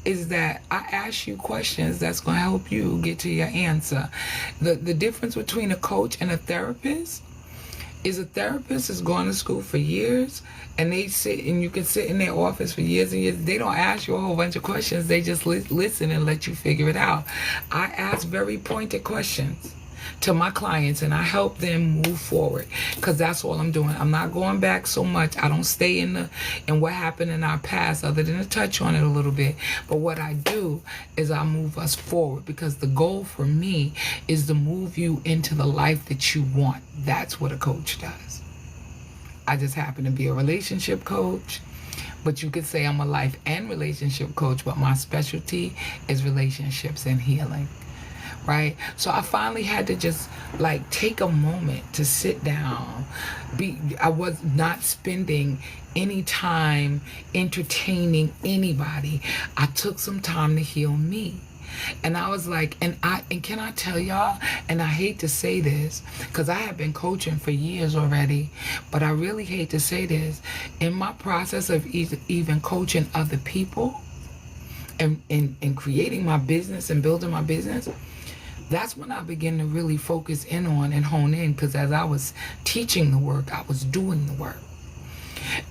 is that I ask you questions that's going to help you get to your answer. The difference between a coach and a therapist is a therapist is going to school for years, and they sit, and you can sit in their office for years and years. They don't ask you a whole bunch of questions. They just listen and let you figure it out. I ask very pointed questions to my clients, and I help them move forward, because that's all I'm doing. I'm not going back so much. I don't stay in what happened in our past, other than to touch on it a little bit. But what I do is I move us forward, because the goal for me is to move you into the life that you want. That's what a coach does. I just happen to be a relationship coach, but you could say I'm a life and relationship coach, but my specialty is relationships and healing. Right? So I finally had to just like take a moment to sit down. I was not spending any time entertaining anybody. I took some time to heal me. And I was like, and can I tell y'all, and I hate to say this, because I have been coaching for years already, but I really hate to say this, in my process of even coaching other people and creating my business and building my business, that's when I began to really focus in on and hone in, because as I was teaching the work, I was doing the work.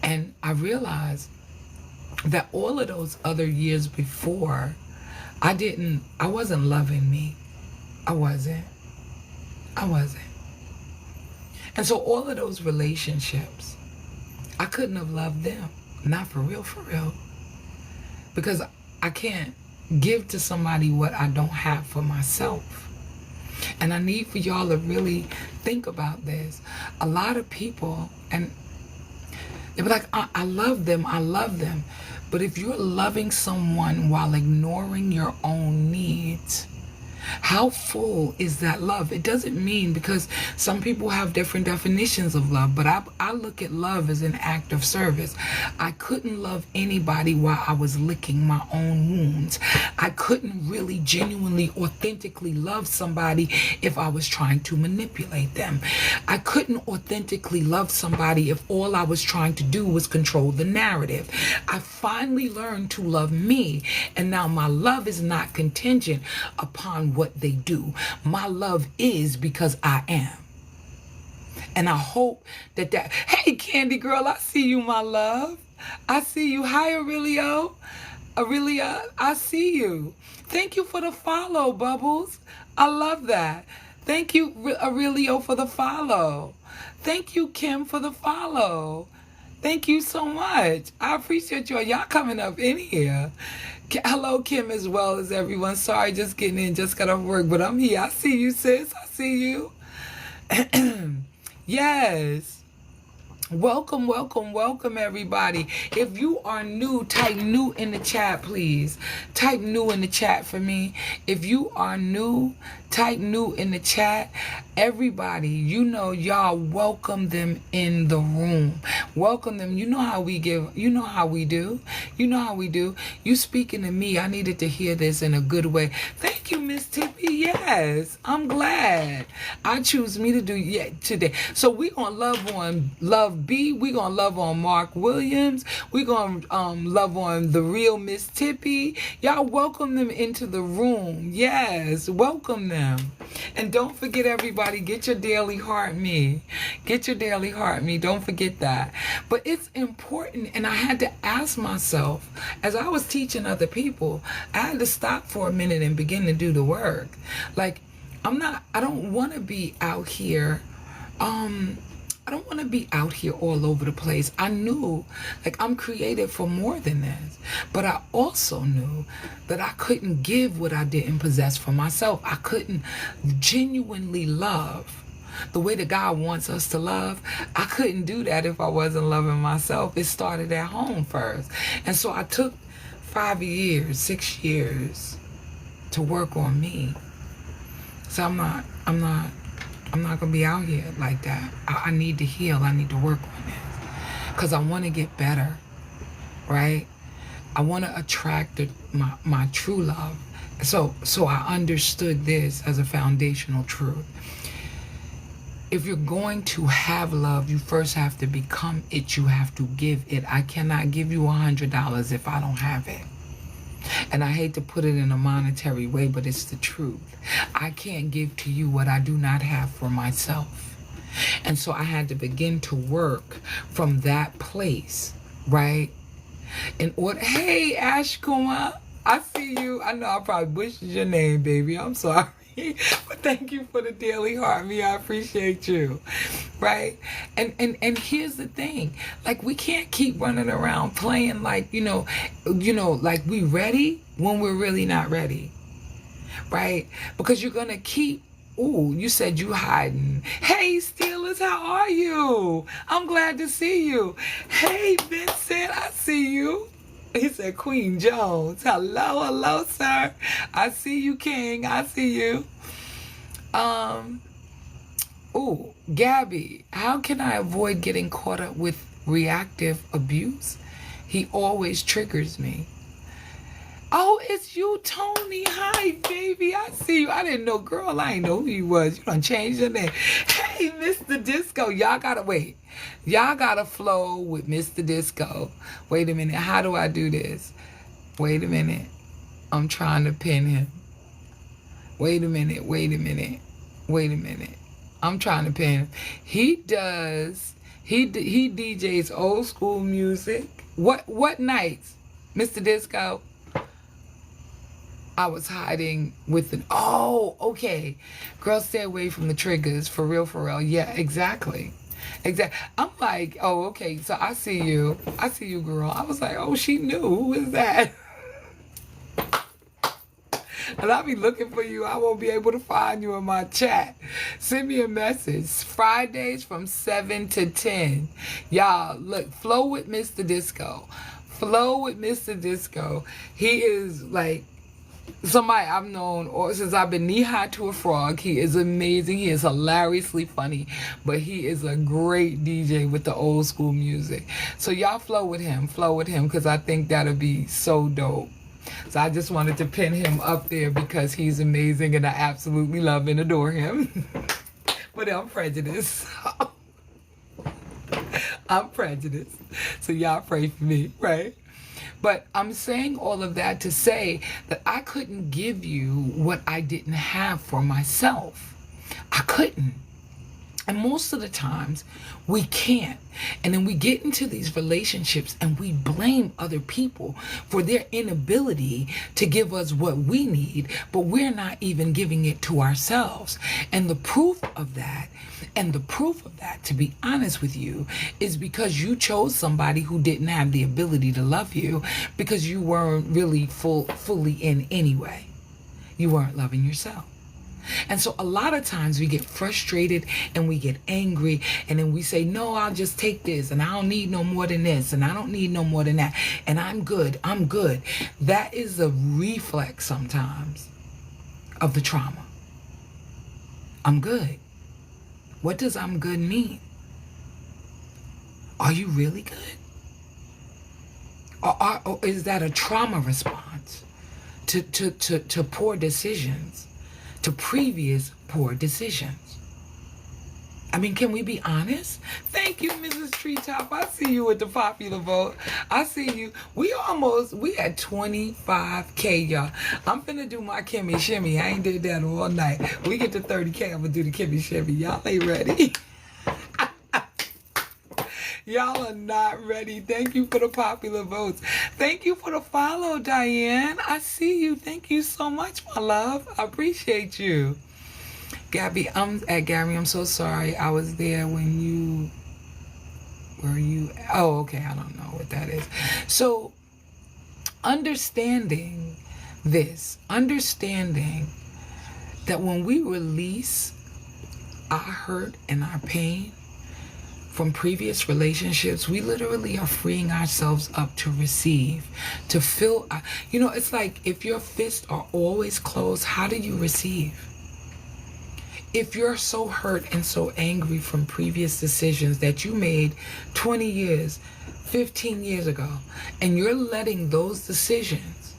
And I realized that all of those other years before, I wasn't loving me. I wasn't. And so all of those relationships, I couldn't have loved them. Not for real. Because I can't give to somebody what I don't have for myself. And I need for y'all to really think about this. A lot of people, and they'll be like, I love them. But if you're loving someone while ignoring your own needs, how full is that love? It doesn't mean, because some people have different definitions of love, but I look at love as an act of service. I couldn't love anybody while I was licking my own wounds. I couldn't really genuinely, authentically love somebody if I was trying to manipulate them. I couldn't authentically love somebody if all I was trying to do was control the narrative. I finally learned to love me, and now my love is not contingent upon what they do. My love is because I am. And I hope that hey, Candy Girl, I see you, my love. I see you. Hi, Aurelio. I see you. Thank you for the follow, Bubbles. I love that. Thank you, Aurelio, for the follow. Thank you, Kim, for the follow. Thank you so much. I appreciate y'all coming up in here. Hello, Kim, as well as everyone. Sorry, just getting in, just got off work, but I'm here. I see you, sis. I see you. Yes. Welcome, welcome, welcome, everybody. If you are new, type new in the chat, please. Type new in the chat for me. If you are new, type new in the chat. Everybody, you know, y'all welcome them in the room. Welcome them. You know how we give, you know how we do. You know how we do. You speaking to me, I needed to hear this in a good way. Thank you, Miss Tippy. Yes, I'm glad. I choose me to do today. So we gonna love on Love B. We gonna love on Mark Williams. We gonna love on the real Miss Tippy. Y'all welcome them into the room. Yes, welcome them. And don't forget, everybody, get your daily heart me. Get your daily heart me. Don't forget that. But it's important, and I had to ask myself, as I was teaching other people, I had to stop for a minute and begin to do the work. Like, I don't want to be out here, I don't want to be out here all over the place. I knew, like, I'm created for more than this. But I also knew that I couldn't give what I didn't possess for myself. I couldn't genuinely love the way that God wants us to love. I couldn't do that if I wasn't loving myself. It started at home first. And so I took 5 years, 6 years to work on me. So I'm not gonna be out here like that. I need to heal. I need to work on this because I want to get better, right? I want to attract my true love. So I understood this as a foundational truth. If you're going to have love, you first have to become it. You have to give it. I cannot give you $100 if I don't have it. And I hate to put it in a monetary way, but it's the truth. I can't give to you what I do not have for myself. And so I had to begin to work from that place, right? In order, hey, Ashkuma, I see you. I know I probably butchered your name, baby. I'm sorry. But thank you for the daily heart me. I appreciate you. Right? And here's the thing. Like, we can't keep running around playing like, you know, like we ready when we're really not ready. Right? Because you're gonna keep, ooh, you said you hiding. Hey, Steelers, how are you? I'm glad to see you. Hey, Vincent, I see you. He said, Queen Jones. Hello, hello, sir. I see you, King. I see you. Ooh, Gabby, how can I avoid getting caught up with reactive abuse? He always triggers me. Oh, it's you, Tony. Hi, baby. I see you. I didn't know, girl. I didn't know who you was. You done changed your name. Hey, Mr. Disco. Y'all gotta wait. Y'all gotta flow with Mr. Disco. Wait a minute. How do I do this? Wait a minute. I'm trying to pin him. Wait a minute. Wait a minute. Wait a minute. I'm trying to pin him. He DJs old school music. What nights, Mr. Disco? I was hiding with an, oh, okay. Girl, stay away from the triggers. For real, for real. Yeah, exactly. I'm like, oh, okay. So I see you. I see you, girl. I was like, oh, she knew. Who is that? And I'll be looking for you. I won't be able to find you in my chat. Send me a message. Fridays from 7 to 10. Y'all, look, flow with Mr. Disco. Flow with Mr. Disco. He is like somebody I've known or since I've been knee-high to a frog. He is amazing. He is hilariously funny. But he is a great DJ with the old school music. So y'all flow with him. Flow with him because I think that'll be so dope. So I just wanted to pin him up there because he's amazing and I absolutely love and adore him. But I'm prejudiced. I'm prejudiced. So y'all pray for me, right? But I'm saying all of that to say that I couldn't give you what I didn't have for myself. I couldn't. And most of the times we can't. And then we get into these relationships and we blame other people for their inability to give us what we need, but we're not even giving it to ourselves. And the proof of that, to be honest with you, is because you chose somebody who didn't have the ability to love you because you weren't really fully in anyway. You weren't loving yourself. And so a lot of times we get frustrated and we get angry, and then we say, no, I'll just take this, and I don't need no more than this, and I don't need no more than that, and I'm good. That is a reflex sometimes of the trauma. I'm good. What does I'm good mean? Are you really good? Or is that a trauma response to poor decisions? To previous poor decisions? I mean, can we be honest? Thank you, Mrs. Treetop. I see you with the popular vote. I see you. We at 25K, y'all. I'm finna do my Kimmy Shimmy. I ain't did that all night. We get to 30K, I'm gonna do the Kimmy Shimmy. Y'all ain't ready. Y'all are not ready. Thank you for the popular votes. Thank you for the follow, Diane. I see you. Thank you so much, my love. I appreciate you. Gabby, I'm so sorry. I was there when you... Were you... Oh, okay. I don't know what that is. So, understanding this. Understanding that when we release our hurt and our pain from previous relationships, we literally are freeing ourselves up to receive, to fill. It's like if your fists are always closed, how do you receive? If you're so hurt and so angry from previous decisions that you made 20 years, 15 years ago, and you're letting those decisions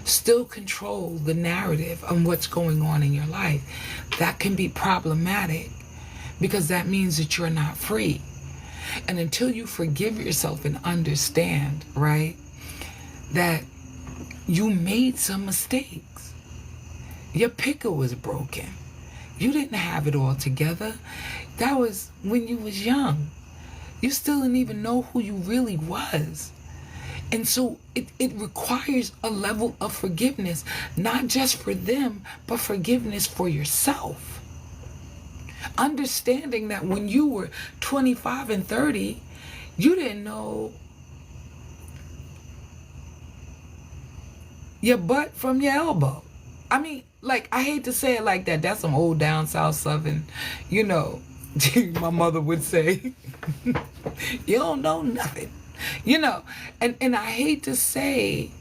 still control the narrative of what's going on in your life, that can be problematic, because that means that you're not free. And until you forgive yourself and understand, right, that you made some mistakes. Your picker was broken. You didn't have it all together. That was when you was young. You still didn't even know who you really was. And so it requires a level of forgiveness, not just for them, but forgiveness for yourself. Understanding that when you were 25 and 30, you didn't know your butt from your elbow. I mean, like, I hate to say it like that. That's some old down south southern, my mother would say, you don't know nothing, and I hate to say,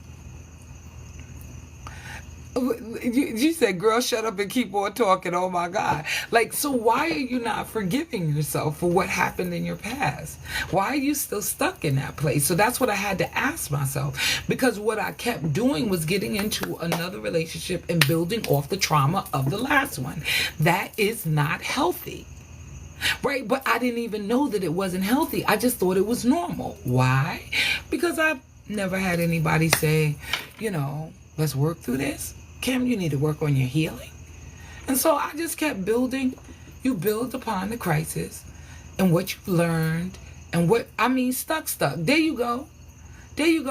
you said, girl, shut up and keep on talking. Oh my God. Like, so why are you not forgiving yourself for what happened in your past? Why are you still stuck in that place? So that's what I had to ask myself, because what I kept doing was getting into another relationship and building off the trauma of the last one. That is not healthy. Right? But I didn't even know that it wasn't healthy. I just thought it was normal. Why? Because I've never had anybody say, let's work through this. Kim, you need to work on your healing. And so I just kept building. You build upon the crisis and what you learned and stuck. There you go.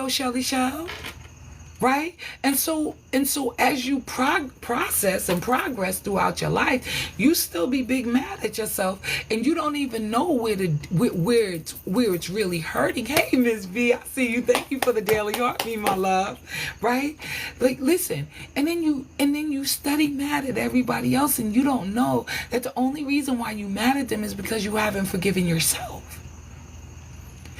Shelly Shell. Right? And so as you process and progress throughout your life, you still be big mad at yourself, and you don't even know where it's really hurting. Hey, Miss V, I see you. Thank you for the daily heartbeat, my love. Right? Like, listen, and then you study mad at everybody else, and you don't know that the only reason why you mad at them is because you haven't forgiven yourself.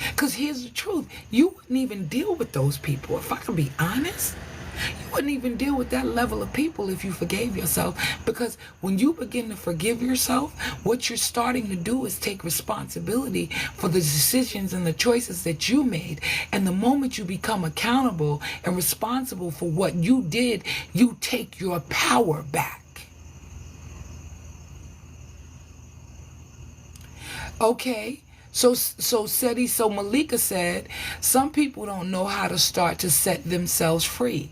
Because here's the truth. You wouldn't even deal with those people. If I can be honest, you wouldn't even deal with that level of people if you forgave yourself. Because when you begin to forgive yourself, what you're starting to do is take responsibility for the decisions and the choices that you made. And the moment you become accountable and responsible for what you did, you take your power back. Okay. So Malika said, some people don't know how to start to set themselves free.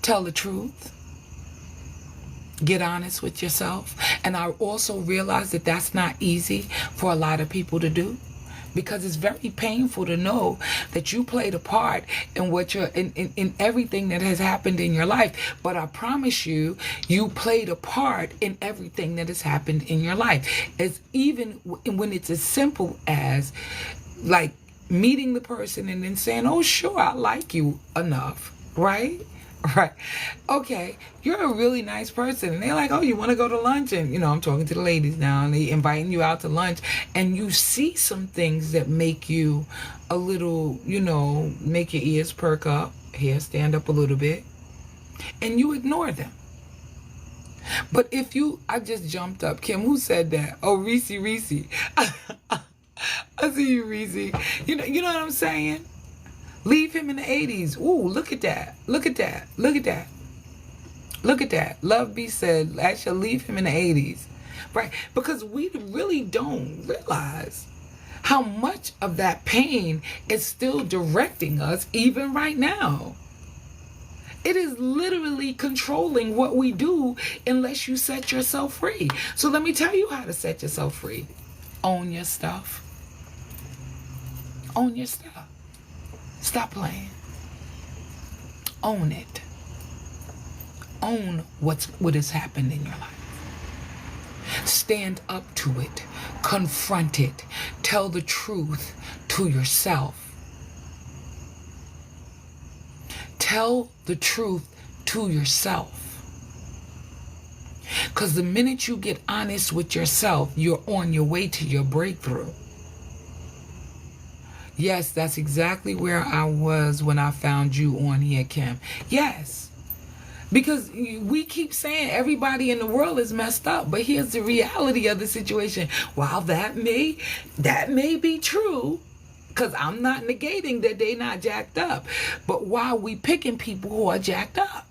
Tell the truth. Get honest with yourself. And I also realize that that's not easy for a lot of people to do, because it's very painful to know that you played a part in what in everything that has happened in your life. But I promise you, you played a part in everything that has happened in your life. It's even when it's as simple as like meeting the person and then saying, oh, sure, I like you enough, right? Right. Okay, you're a really nice person. And they're like, oh, you want to go to lunch? And, I'm talking to the ladies now, and they inviting you out to lunch. And you see some things that make you a little, make your ears perk up, hair stand up a little bit, and you ignore them. But if I just jumped up. Kim, who said that? Oh, Reese. I see you, Reese. You know what I'm saying? Leave him in the 80s. Ooh, look at that. Look at that. Look at that. Look at that. Love B said, I shall leave him in the 80s. Right? Because we really don't realize how much of that pain is still directing us even right now. It is literally controlling what we do unless you set yourself free. So let me tell you how to set yourself free. Own your stuff. Own your stuff. Stop playing. Own it. Own what has happened in your life. Stand up to it. Confront it. Tell the truth to yourself. Tell the truth to yourself. Because the minute you get honest with yourself, you're on your way to your breakthrough. Yes, that's exactly where I was when I found you on here, Kim. Yes. Because we keep saying everybody in the world is messed up, but here's the reality of the situation. While that may be true, because I'm not negating that they not jacked up, but why we picking people who are jacked up?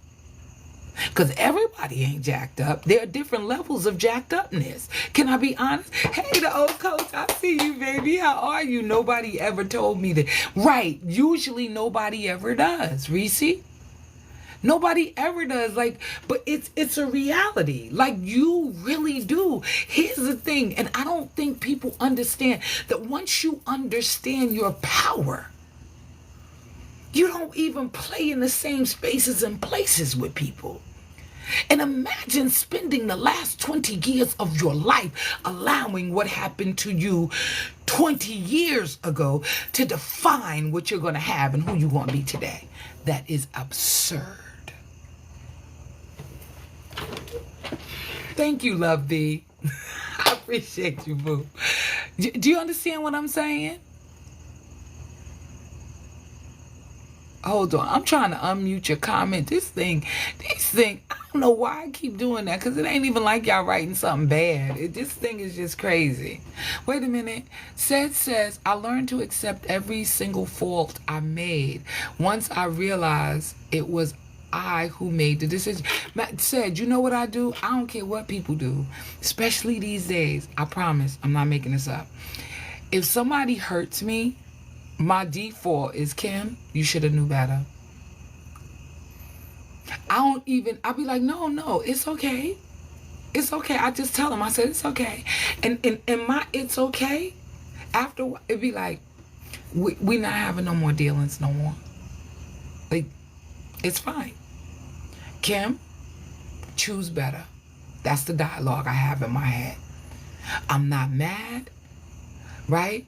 Because everybody ain't jacked up. There are different levels of jacked upness. Can I be honest? Hey, the old coach, I see you, baby. How are you? Nobody ever told me that. Right. Usually nobody ever does. Reese? Nobody ever does. But it's a reality. You really do. Here's the thing, and I don't think people understand that once you understand your power, you don't even play in the same spaces and places with people. And imagine spending the last 20 years of your life allowing what happened to you 20 years ago to define what you're going to have and who you're going to be today. That is absurd. Thank you, Love B. I appreciate you, boo. Do you understand what I'm saying? Hold on. I'm trying to unmute your comment. This thing, I don't know why I keep doing that, because it ain't even like y'all writing something bad. This thing is just crazy. Wait a minute. Says, I learned to accept every single fault I made once I realized it was I who made the decision. Matt said, you know what I do? I don't care what people do, especially these days. I promise, I'm not making this up. If somebody hurts me, my default is, Kim, you should have knew better. I'll be like, no, it's okay. It's okay. I just tell them, I said, it's okay. And my it's okay, after it'd be like, we not having no more dealings no more. It's fine. Kim, choose better. That's the dialogue I have in my head. I'm not mad, right?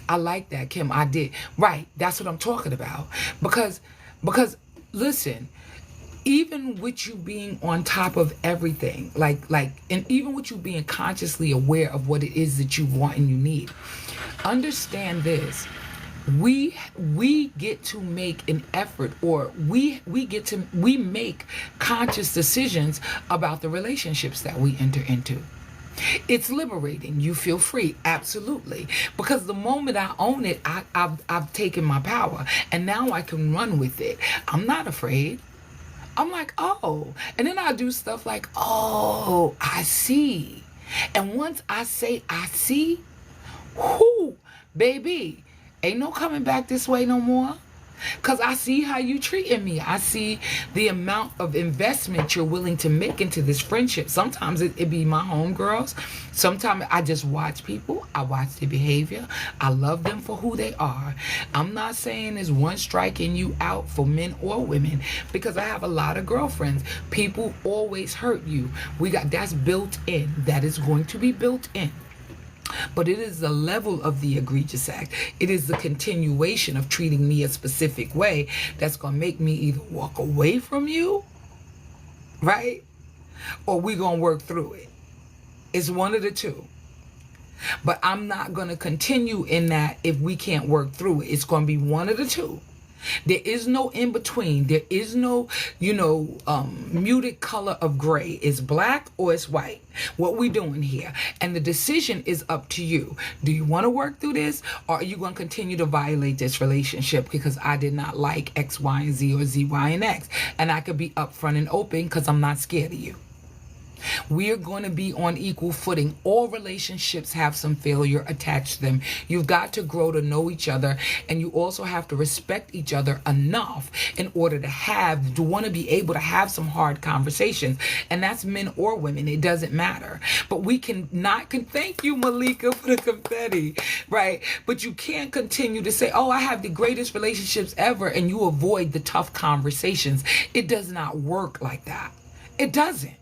I like that, Kim. I did. Right. That's what I'm talking about. Because listen, even with you being on top of everything, and even with you being consciously aware of what it is that you want and you need, understand this. We get to make an effort, or we make conscious decisions about the relationships that we enter into. It's liberating. You feel free. Absolutely. Because the moment I own it, I've taken my power, and now I can run with it. I'm not afraid. I'm like, oh. And then I do stuff like, oh, I see. And once I say I see, whoo, baby, ain't no coming back this way no more. Because I see how you treating me. I see the amount of investment you're willing to make into this friendship. Sometimes it be my homegirls. Sometimes I just watch people. I watch their behavior. I love them for who they are. I'm not saying there's one striking you out for men or women, because I have a lot of girlfriends. People always hurt you. That's built in. That is going to be built in. but it is the level of the egregious act. It is the continuation of treating me a specific way that's going to make me either walk away from you, right? Or we're going to work through it. It's one of the two. But I'm not going to continue in that if we can't work through it. It's going to be one of the two. There is no in between. There is no, muted color of gray. It's black or it's white. What we doing here. And the decision is up to you. Do you want to work through this, or are you going to continue to violate this relationship because I did not like X, Y, and Z, or Z, Y, and X? And I could be upfront and open because I'm not scared of you. We are going to be on equal footing. All relationships have some failure attached to them. You've got to grow to know each other, and you also have to respect each other enough in order to want to be able to have some hard conversations. And that's men or women. It doesn't matter. But we thank you, Malika, for the confetti, right? But you can't continue to say, oh, I have the greatest relationships ever, and you avoid the tough conversations. It does not work like that. It doesn't.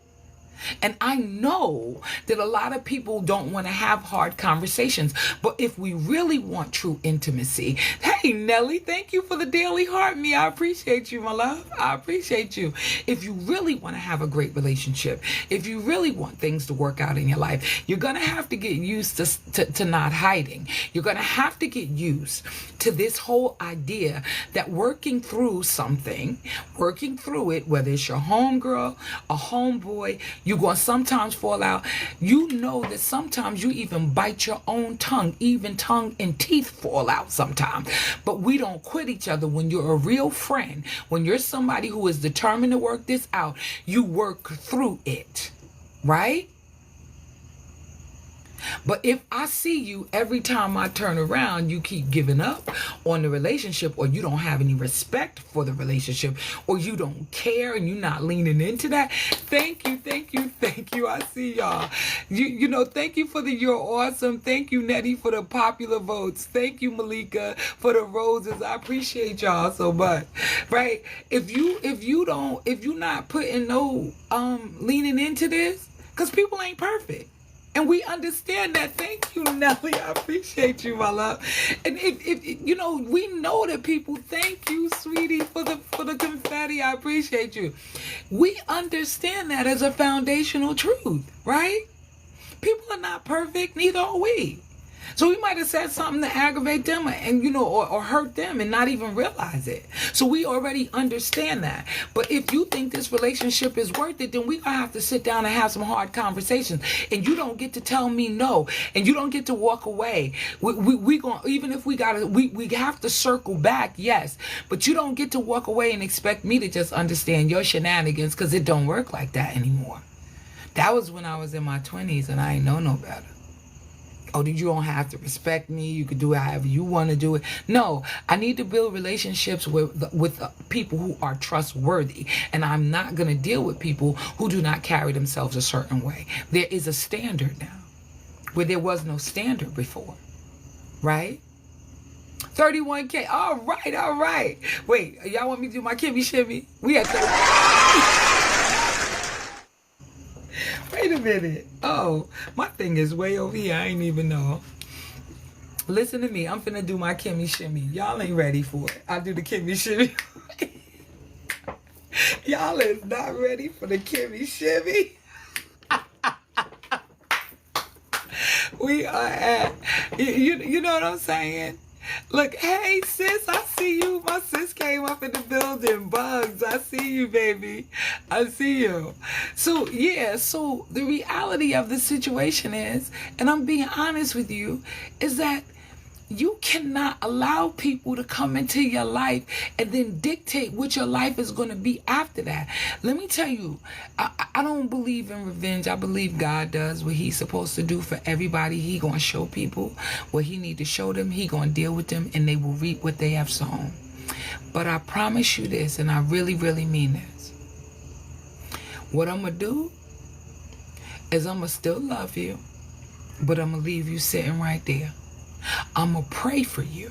And I know that a lot of people don't want to have hard conversations. But if we really want true intimacy, hey, Nelly, thank you for the daily heart me. I appreciate you, my love. I appreciate you. If you really want to have a great relationship, if you really want things to work out in your life, you're going to have to get used to not hiding. You're going to have to get used to this whole idea that working through something, working through it, whether it's your homegirl, a homeboy, you're going to sometimes fall out. You know that sometimes you even bite your own tongue. Even tongue and teeth fall out sometimes. But we don't quit each other. When you're a real friend, when you're somebody who is determined to work this out, you work through it, right? But if I see you every time I turn around, you keep giving up on the relationship, or you don't have any respect for the relationship, or you don't care and you're not leaning into that. Thank you. I see y'all. Thank you for the you're awesome. Thank you, Nettie, for the popular votes. Thank you, Malika, for the roses. I appreciate y'all so much. Right? If you're not putting no leaning into this, because people ain't perfect. And we understand that. Thank you, Nelly. I appreciate you, my love. And if we know that people. Thank you, sweetie, for the confetti. I appreciate you. We understand that as a foundational truth, right? People are not perfect, neither are we. So we might have said something to aggravate them and, or hurt them and not even realize it. So we already understand that. But if you think this relationship is worth it, then we're going to have to sit down and have some hard conversations. And you don't get to tell me no. And you don't get to walk away. We going even if we have to circle back, yes. But you don't get to walk away and expect me to just understand your shenanigans, because it don't work like that anymore. That was when I was in my 20s and I ain't know no better. Oh, you don't have to respect me. You can do it however you want to do it. No, I need to build relationships with people who are trustworthy. And I'm not going to deal with people who do not carry themselves a certain way. There is a standard now where there was no standard before. Right? 31K. All right. Wait, y'all want me to do my Kimmy Shimmy? We at 30. Wait a minute. Oh, my thing is way over here. I ain't even know. Listen to me. I'm finna do my Kimmy Shimmy. Y'all ain't ready for it. I'll do the Kimmy Shimmy. Y'all is not ready for the Kimmy Shimmy. We are at, you know what I'm saying? Look, hey, sis, I see you. My sis came up in the building. Bugs, I see you, baby. I see you. So the reality of the situation is, and I'm being honest with you, is that you cannot allow people to come into your life and then dictate what your life is going to be after that. Let me tell you, I don't believe in revenge. I believe God does what he's supposed to do for everybody. He going to show people what he need to show them. He going to deal with them, and they will reap what they have sown. But I promise you this, and I really, really mean this. What I'm going to do is I'm going to still love you, but I'm going to leave you sitting right there. I'm going to pray for you.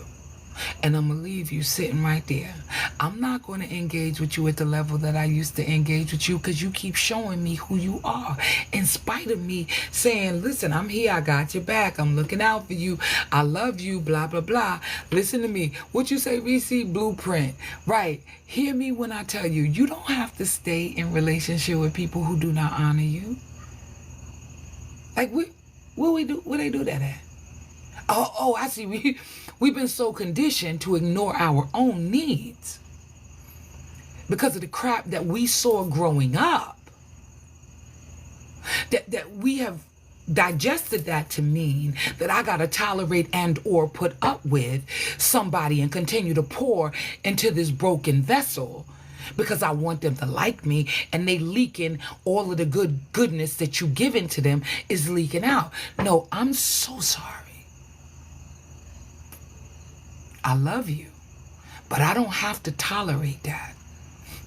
And I'm going to leave you sitting right there. I'm not going to engage with you at the level that I used to engage with you because you keep showing me who you are. In spite of me saying, listen, I'm here. I got your back. I'm looking out for you. I love you, blah, blah, blah. Listen to me. What you say, Reese? Blueprint. Right. Hear me when I tell you, you don't have to stay in relationship with people who do not honor you. Like, where they do that at? Oh, I see. We've been so conditioned to ignore our own needs because of the crap that we saw growing up. That we have digested that to mean that I got to tolerate and or put up with somebody and continue to pour into this broken vessel because I want them to like me, and they leaking all of the goodness that you given to them is leaking out. No, I'm so sorry. I love you, but I don't have to tolerate that.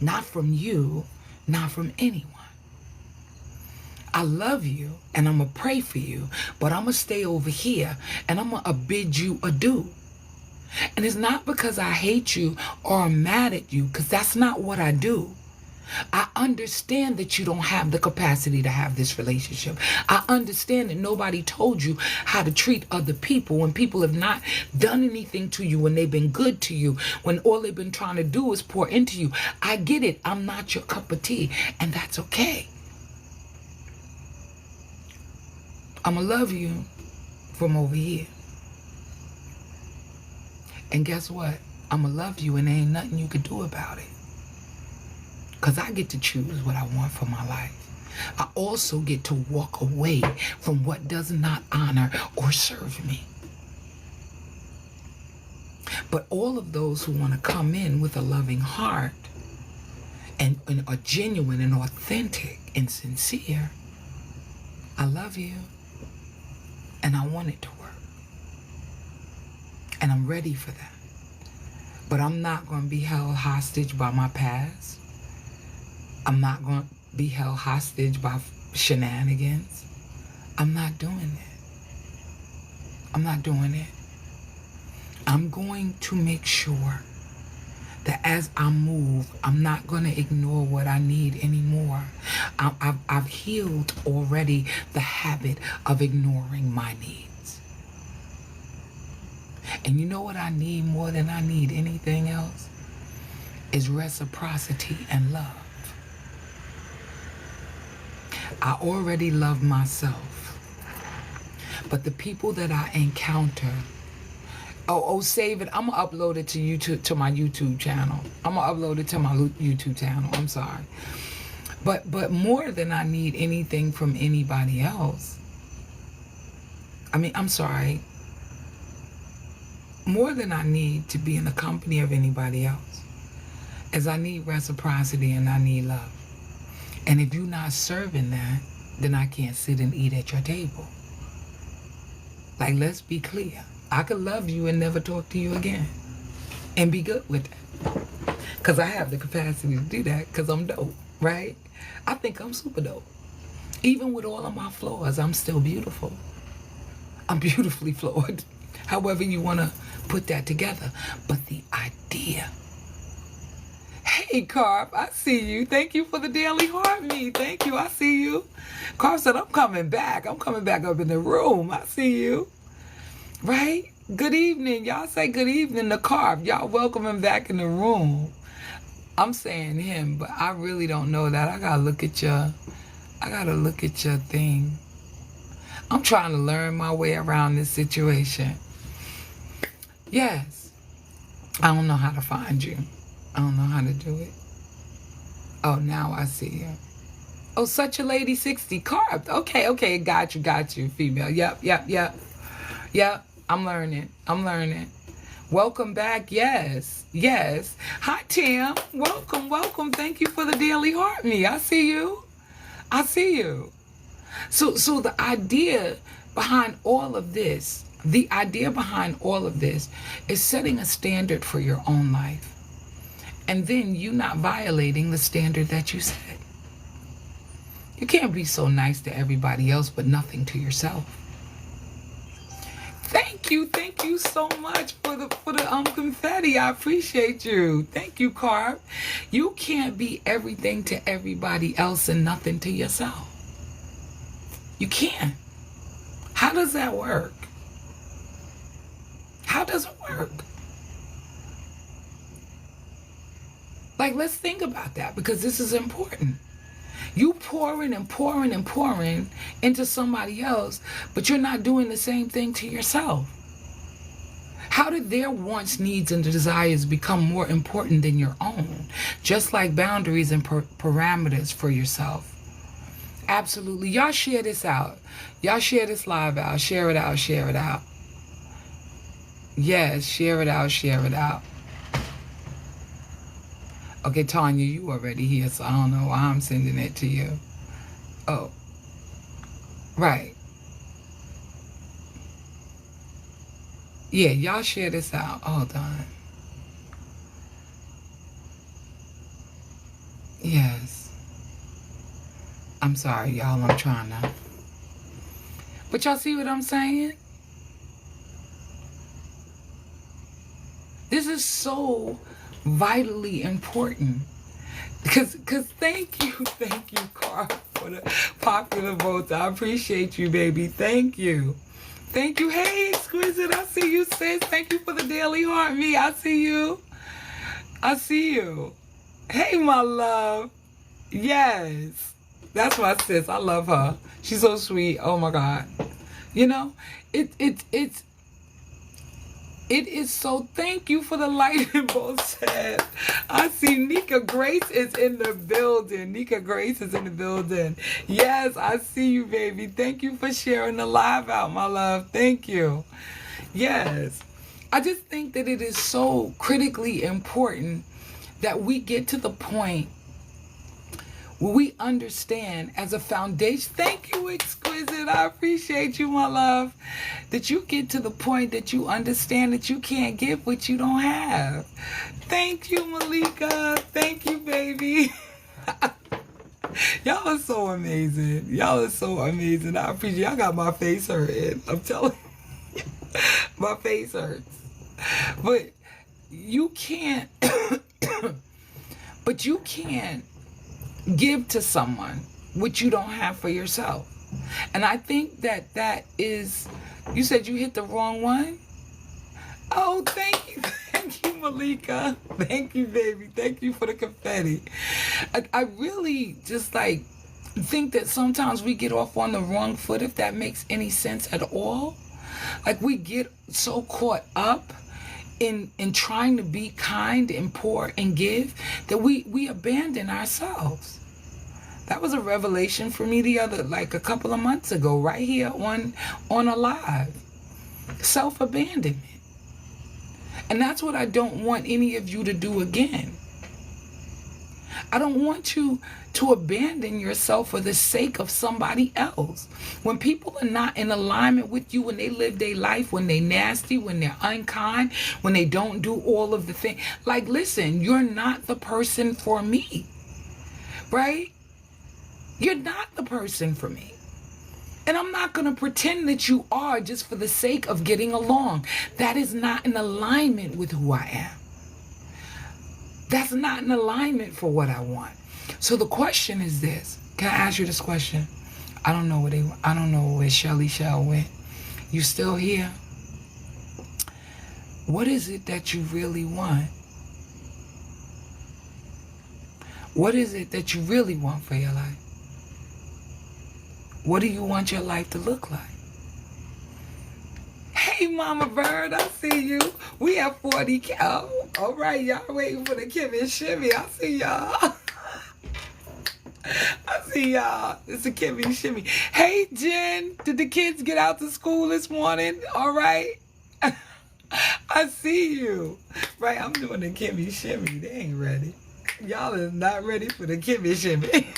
Not from you, not from anyone. I love you, and I'm going to pray for you, but I'm going to stay over here, and I'm going to bid you adieu. And it's not because I hate you or I'm mad at you, because that's not what I do. I understand that you don't have the capacity to have this relationship. I understand that nobody told you how to treat other people when people have not done anything to you, when they've been good to you, when all they've been trying to do is pour into you. I get it. I'm not your cup of tea, and that's okay. I'm going to love you from over here. And guess what? I'm going to love you, and there ain't nothing you can do about it. Because I get to choose what I want for my life. I also get to walk away from what does not honor or serve me. But all of those who want to come in with a loving heart and are genuine and authentic and sincere, I love you, and I want it to work. And I'm ready for that. But I'm not going to be held hostage by my past. I'm not going to be held hostage by shenanigans. I'm not doing it. I'm not doing it. I'm going to make sure that as I move, I'm not going to ignore what I need anymore. I've healed already the habit of ignoring my needs. And you know what I need more than I need anything else? Is reciprocity and love. I already love myself. But the people that I encounter, save it. I'm going to upload it to YouTube, to my YouTube channel. I'm going to upload it to my YouTube channel. I'm sorry. But more than I need anything from anybody else. I'm sorry. More than I need to be in the company of anybody else is I need reciprocity and I need love. And if you're not serving that, then I can't sit and eat at your table. Like, let's be clear. I could love you and never talk to you again. And be good with that. Because I have the capacity to do that because I'm dope, right? I think I'm super dope. Even with all of my flaws, I'm still beautiful. I'm beautifully flawed. However you want to put that together. But the idea. Hey, Carp, I see you. Thank you for the daily heart me. Thank you. I see you. Carp said, I'm coming back. I'm coming back up in the room. I see you. Right? Good evening. Y'all say good evening to Carp. Y'all welcome him back in the room. I'm saying him, but I really don't know that. I got to look at your thing. I'm trying to learn my way around this situation. Yes. I don't know how to find you. I don't know how to do it. Oh, now I see you. Oh, such a lady 60 carved. Okay, got you, female. Yep. I'm learning. Welcome back. Yes. Hi, Tim. Welcome. Thank you for the daily heart me. I see you. So the idea behind all of this, is setting a standard for your own life. And then you not violating the standard that you set. You can't be so nice to everybody else, but nothing to yourself. Thank Thank you so much for the confetti. I appreciate you. Thank you, Carp. You can't be everything to everybody else and nothing to yourself. You can't. How does that work? How does it work? Like, let's think about that, because this is important. You pouring and pouring and pouring into somebody else, but you're not doing the same thing to yourself. How did their wants, needs, and desires become more important than your own? Just like boundaries and parameters for yourself. Absolutely. Y'all share this out. Y'all share this live out. Share it out. Share it out. Yes, share it out. Share it out. Okay, Tanya, you already here, so I don't know why I'm sending it to you. Oh, right. Yeah, y'all share this out. Hold on. Yes. I'm sorry, y'all. I'm trying to. But y'all see what I'm saying? This is so vitally important. Because thank you, Carl, for the popular votes. I appreciate you, baby. Thank you. Thank you. Hey, Exquisite, I see you, sis. Thank you for the daily heart. Me, I see you. I see you. Hey, my love. Yes. That's my sis. I love her. She's so sweet. Oh, my God. You know, it is so. Thank you for the light in both sides. I see Nika Grace is in the building. Nika Grace is in the building. Yes, I see you, baby. Thank you for sharing the live out, my love. Thank you. Yes. I just think that it is so critically important that we get to the point where we understand as a foundation. Thank you, Exquisite. I appreciate you, my love. That you get to the point that you understand that you can't give what you don't have. Thank you, Malika. Thank you, baby. Y'all are so amazing. Y'all are so amazing. I appreciate y'all. Got my face hurting. I'm telling you. My face hurts. But you can't but you can't give to someone what you don't have for yourself. And I think that is, you said you hit the wrong one? Oh, thank you. Thank you, Malika. Thank you, baby. Thank you for the confetti. I really just think that sometimes we get off on the wrong foot, if that makes any sense at all. Like, we get so caught up in trying to be kind and pour and give that we abandon ourselves. That was a revelation for me a couple of months ago, right here on a live. Self-abandonment. And that's what I don't want any of you to do again. I don't want you to abandon yourself for the sake of somebody else. When people are not in alignment with you, when they live their life, when they nasty, when they're unkind, when they don't do all of the things. Like, listen, you're not the person for me. Right? You're not the person for me. And I'm not going to pretend that you are just for the sake of getting along. That is not in alignment with who I am. That's not in alignment for what I want. So the question is this. Can I ask you this question? I don't know where Shelly Shell went. You still here? What is it that you really want? What is it that you really want for your life? What do you want your life to look like? Hey, Mama Bird, I see you. We have 40 cow. All right, y'all waiting for the Kim and Shimmy. I see y'all. I see y'all. It's a Kim and Shimmy. Hey, Jen, did the kids get out to school this morning? All right. I see you. Right, I'm doing the Kim and Shimmy. They ain't ready. Y'all is not ready for the Kim and Shimmy.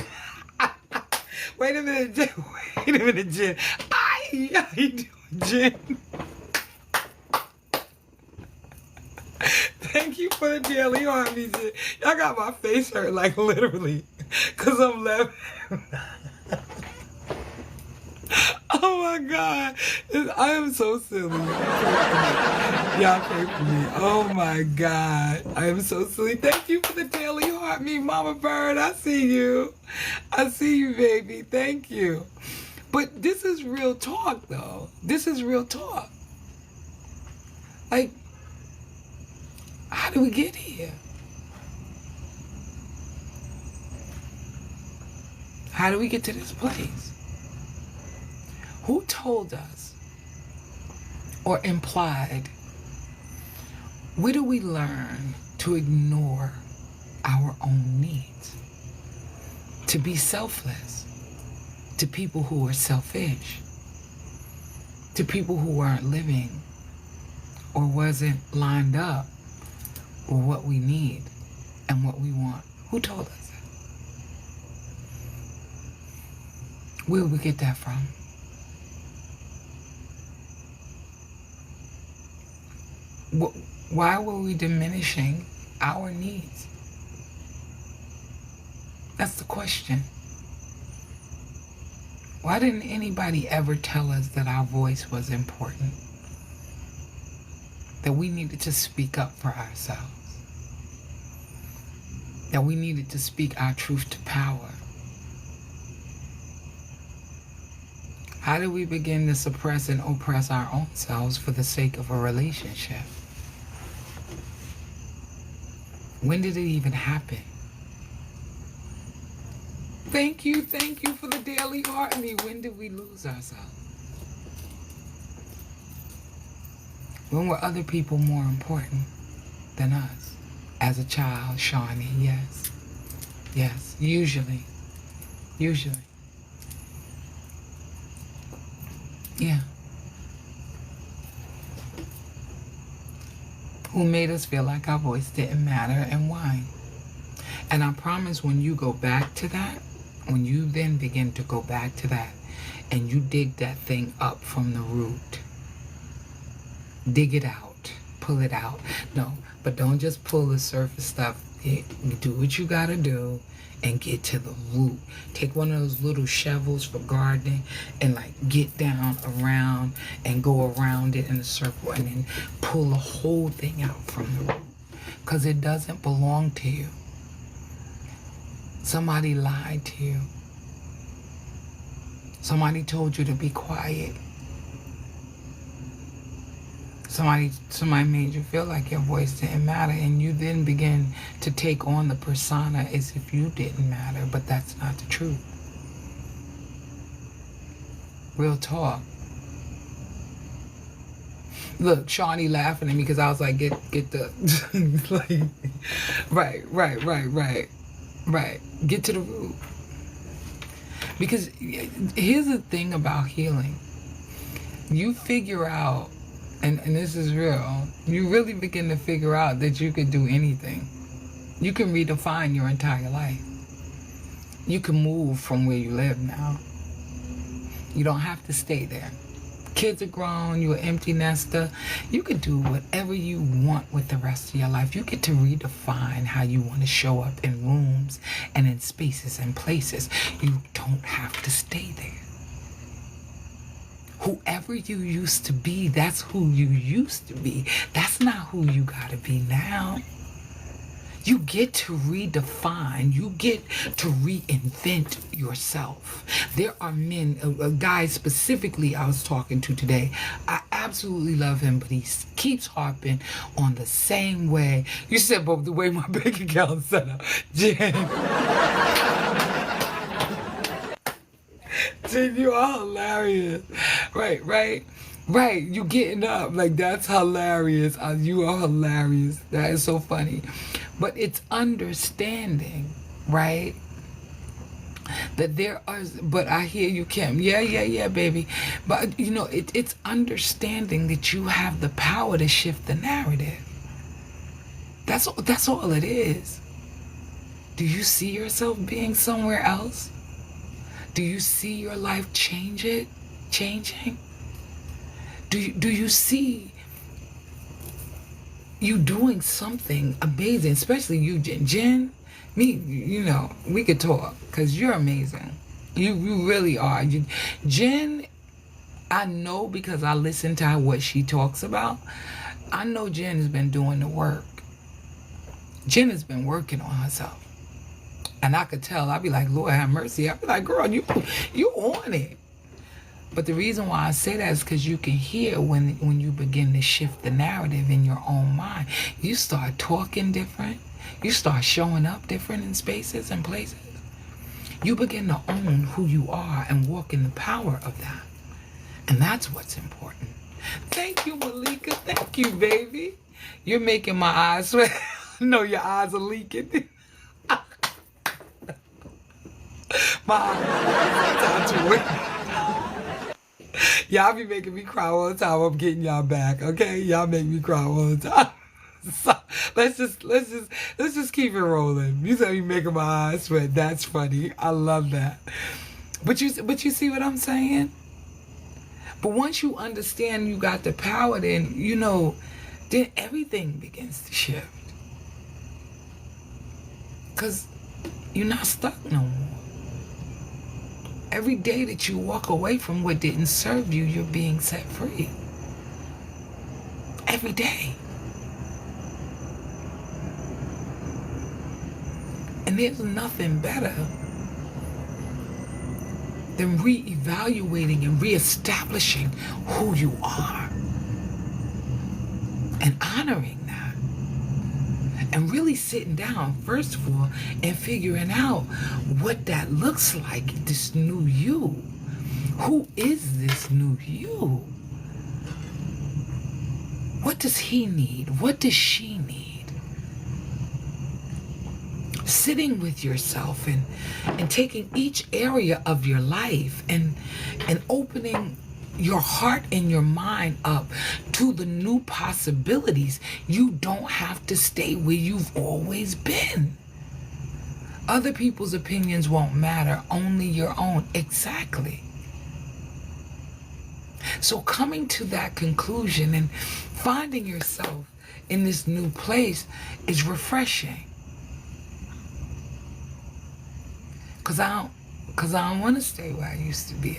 Wait a minute, Jen. Wait a minute, Jen. How you doing, Jen? Thank you for the daily heart, Jen. Y'all got my face hurt, like, literally, because I'm laughing. Oh my God. I am so silly. Y'all pray for me. Oh my God. I am so silly. Thank you for the daily heart, me, Mama Bird. I see you. I see you, baby. Thank you. But this is real talk, though. This is real talk. Like, how do we get here? How do we get to this place? Who told us or implied? Where do we learn to ignore our own needs? To be selfless? To people who are selfish? To people who aren't living or wasn't lined up with what we need and what we want? Who told us that? Where did we get that from? Why were we diminishing our needs? That's the question. Why didn't anybody ever tell us that our voice was important? That we needed to speak up for ourselves? That we needed to speak our truth to power? How do we begin to suppress and oppress our own selves for the sake of a relationship? When did it even happen? Thank you for the daily heart me. When did we lose ourselves? When were other people more important than us? As a child, Shawnee, yes. Yes, usually. Yeah. Who made us feel like our voice didn't matter and why? And I promise when you go back to that, when you then begin to go back to that and you dig that thing up from the root, dig it out, pull it out. No, but don't just pull the surface stuff. You do what you gotta do and get to the root. Take one of those little shovels for gardening and like get down around and go around it in a circle and then pull the whole thing out from the root. Because it doesn't belong to you. Somebody lied to you. Somebody told you to be quiet. Somebody made you feel like your voice didn't matter, and you then begin to take on the persona as if you didn't matter, but that's not the truth. Real talk. Look, Shawnee laughing at me because I was like, get the, like, right. Get to the root. Because here's the thing about healing. You figure out, and this is real, you really begin to figure out that you can do anything. You can redefine your entire life. You can move from where you live now. You don't have to stay there. Kids are grown, you're an empty nester. You can do whatever you want with the rest of your life. You get to redefine how you want to show up in rooms and in spaces and places. You don't have to stay there. Whoever you used to be, that's who you used to be. That's not who you gotta be now. You get to redefine, you get to reinvent yourself. There are men, a guy specifically I was talking to today, I absolutely love him, but he keeps harping on the same way. You said, but the way my bank account's set up. Jen. Jen, you are hilarious. Right, you getting up, like that's hilarious. You are hilarious. That is so funny. But it's understanding, right? That there are, but I hear you, Kim. Yeah, baby. But you know, it's understanding that you have the power to shift the narrative. That's all it is. Do you see yourself being somewhere else? Do you see your life changing? Do you see you doing something amazing, especially you, Jen? Me, you know, we could talk because you're amazing. You really are. Jen I know because I listen to what she talks about. I know Jen has been doing the work. Jen has been working on herself. And I could tell. I'd be like, Lord have mercy. I'd be like, girl, you on it. But the reason why I say that is because you can hear when you begin to shift the narrative in your own mind. You start talking different. You start showing up different in spaces and places. You begin to own who you are and walk in the power of that. And that's what's important. Thank you, Malika. Thank you, baby. You're making my eyes sweat. No, your eyes are leaking. My eyes are y'all be making me cry all the time. I'm getting y'all back, okay? Y'all make me cry all the time. So, let's just keep it rolling. You said you making my eyes sweat. That's funny. I love that. But you see what I'm saying? But once you understand you got the power, then then everything begins to shift. Because you're not stuck no more. Every day that you walk away from what didn't serve you, you're being set free. Every day. And there's nothing better than reevaluating and reestablishing who you are and honoring that. And really sitting down, first of all, and figuring out what that looks like, this new you. Who is this new you? What does he need? What does she need? Sitting with yourself and taking each area of your life and opening your heart and your mind up to the new possibilities. You don't have to stay where you've always been. Other people's opinions won't matter, only your own. Exactly. So coming to that conclusion and finding yourself in this new place is refreshing. Because I don't want to stay where I used to be.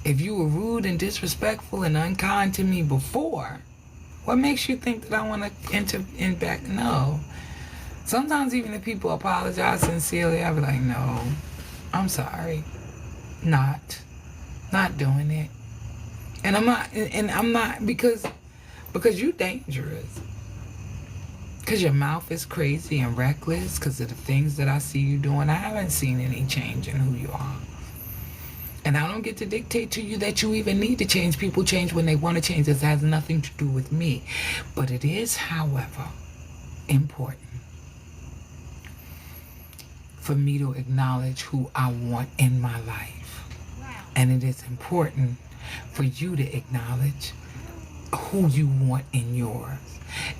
If you were rude and disrespectful and unkind to me before, what makes you think that I want to enter in back? No. Sometimes even if people apologize sincerely, I'll be like, no, I'm sorry. Not doing it. And I'm not because you're dangerous. Because your mouth is crazy and reckless, because of the things that I see you doing. I haven't seen any change in who you are. And I don't get to dictate to you that you even need to change. People change when they want to change. This has nothing to do with me. But it is, however, important for me to acknowledge who I want in my life. And it is important for you to acknowledge who you want in yours.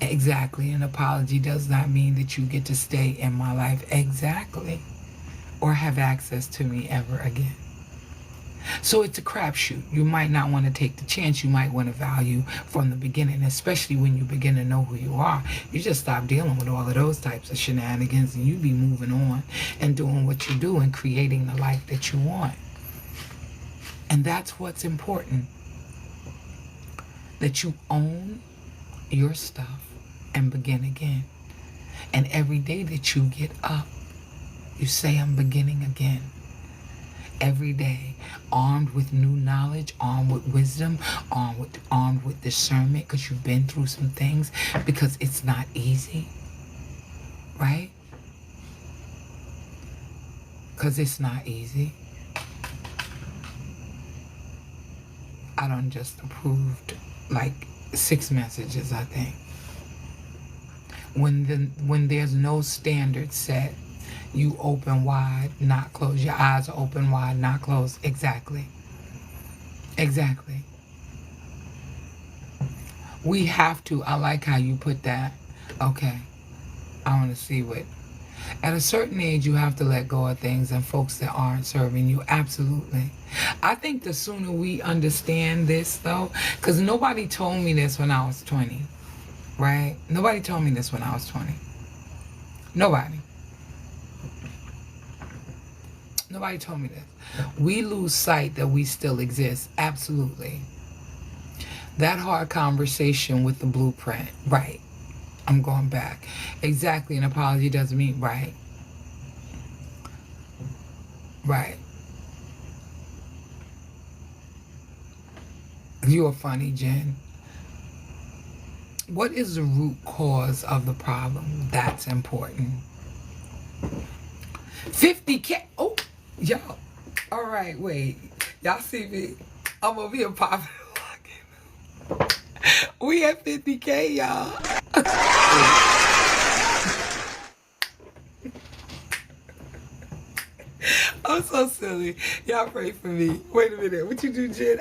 Exactly. An apology does not mean that you get to stay in my life. Exactly. Or have access to me ever again. So it's a crapshoot. You might not want to take the chance. You might want to value from the beginning, especially when you begin to know who you are. You just stop dealing with all of those types of shenanigans and you be moving on and doing what you do and creating the life that you want. And that's what's important. That you own your stuff and begin again. And every day that you get up, you say, I'm beginning again. Every day, armed with new knowledge, armed with wisdom, armed with discernment, because you've been through some things, because it's not easy, right? Because it's not easy. I done just approved like 6 messages, I think. When there's no standard set, you open wide, not close. Your eyes are open wide, not closed. Exactly. Exactly. We have to. I like how you put that. Okay. I want to see what. At a certain age, you have to let go of things and folks that aren't serving you. Absolutely. I think the sooner we understand this, though, because nobody told me this when I was 20, right? Nobody told me this when I was 20. Nobody. Nobody told me this. We lose sight that we still exist. Absolutely. That hard conversation with the blueprint. Right. I'm going back. Exactly. An apology doesn't mean right. Right. You are funny, Jen. What is the root cause of the problem? That's important. 50K. Oh, y'all. All right, wait. Y'all see me? I'm over here popping. We at 50K, y'all. I'm so silly. Y'all pray for me. Wait a minute. What you do, Jen?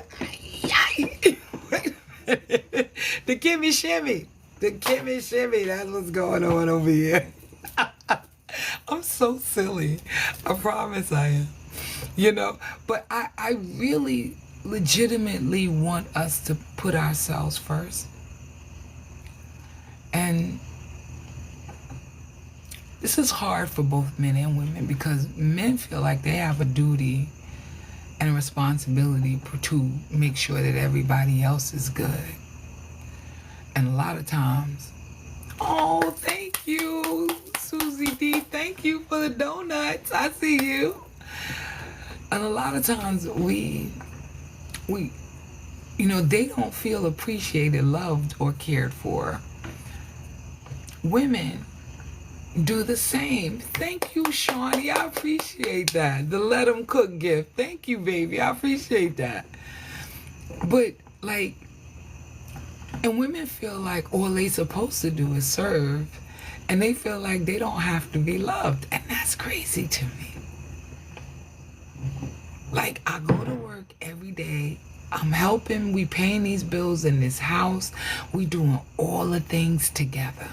Wait a minute. The Kimmy Shimmy. The Kimmy Shimmy. That's what's going on over here. I'm so silly. I promise I am. You know, but I really legitimately want us to put ourselves first. And this is hard for both men and women because men feel like they have a duty and a responsibility to make sure that everybody else is good. And a lot of times, oh, thank you, Susie D. Thank you for the donuts. I see you. And a lot of times we, you know, they don't feel appreciated, loved, or cared for. Women do the same. Thank you, Shawnee. I appreciate that. The Let 'Em Cook gift. Thank you, baby. I appreciate that. But, like, and women feel like all they supposed to do is serve, and they feel like they don't have to be loved. And that's crazy to me. Like, I go to work every day. I'm helping. We paying these bills in this house. We doing all the things together.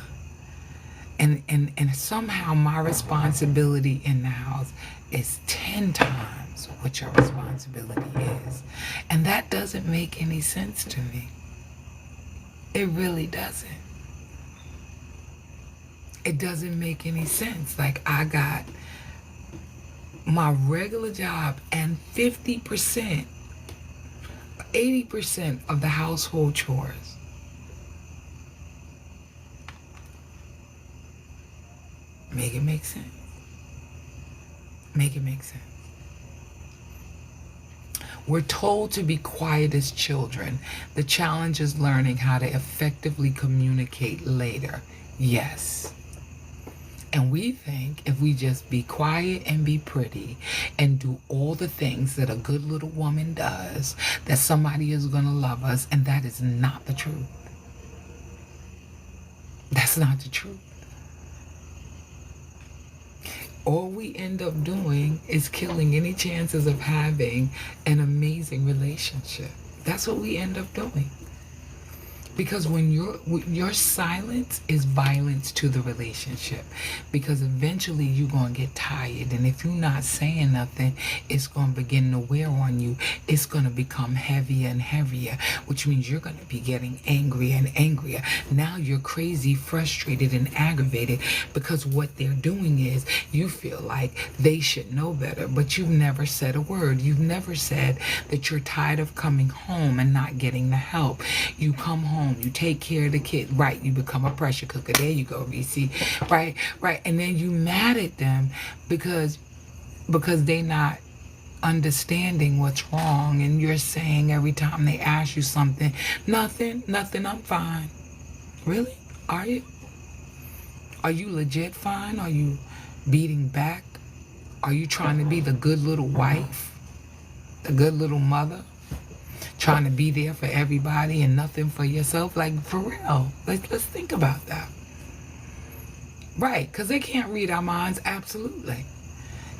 And somehow my responsibility in the house is 10 times what your responsibility is. And that doesn't make any sense to me. It really doesn't. It doesn't make any sense. Like, I got my regular job and 50%, 80% of the household chores. Make it make sense. Make it make sense. We're told to be quiet as children. The challenge is learning how to effectively communicate later. Yes. And we think if we just be quiet and be pretty and do all the things that a good little woman does, that somebody is going to love us, and that is not the truth. That's not the truth. All we end up doing is killing any chances of having an amazing relationship. That's what we end up doing. Because when your silence is violence to the relationship, because eventually you're going to get tired, and if you're not saying nothing, it's going to begin to wear on you. It's going to become heavier and heavier, which means you're going to be getting angrier and angrier. Now you're crazy, frustrated, and aggravated because what they're doing is you feel like they should know better, but you've never said a word. You've never said that you're tired of coming home and not getting the help. You come home, you take care of the kid, right? You become a pressure cooker. There you go, BC. Right. And then you mad at them because they not understanding what's wrong, and you're saying every time they ask you something, nothing, I'm fine. Really? Are you? Are you legit fine? Are you beating back? Are you trying to be the good little wife? The good little mother? Trying to be there for everybody and nothing for yourself? Like, for real, let's think about that. Right, because they can't read our minds. Absolutely.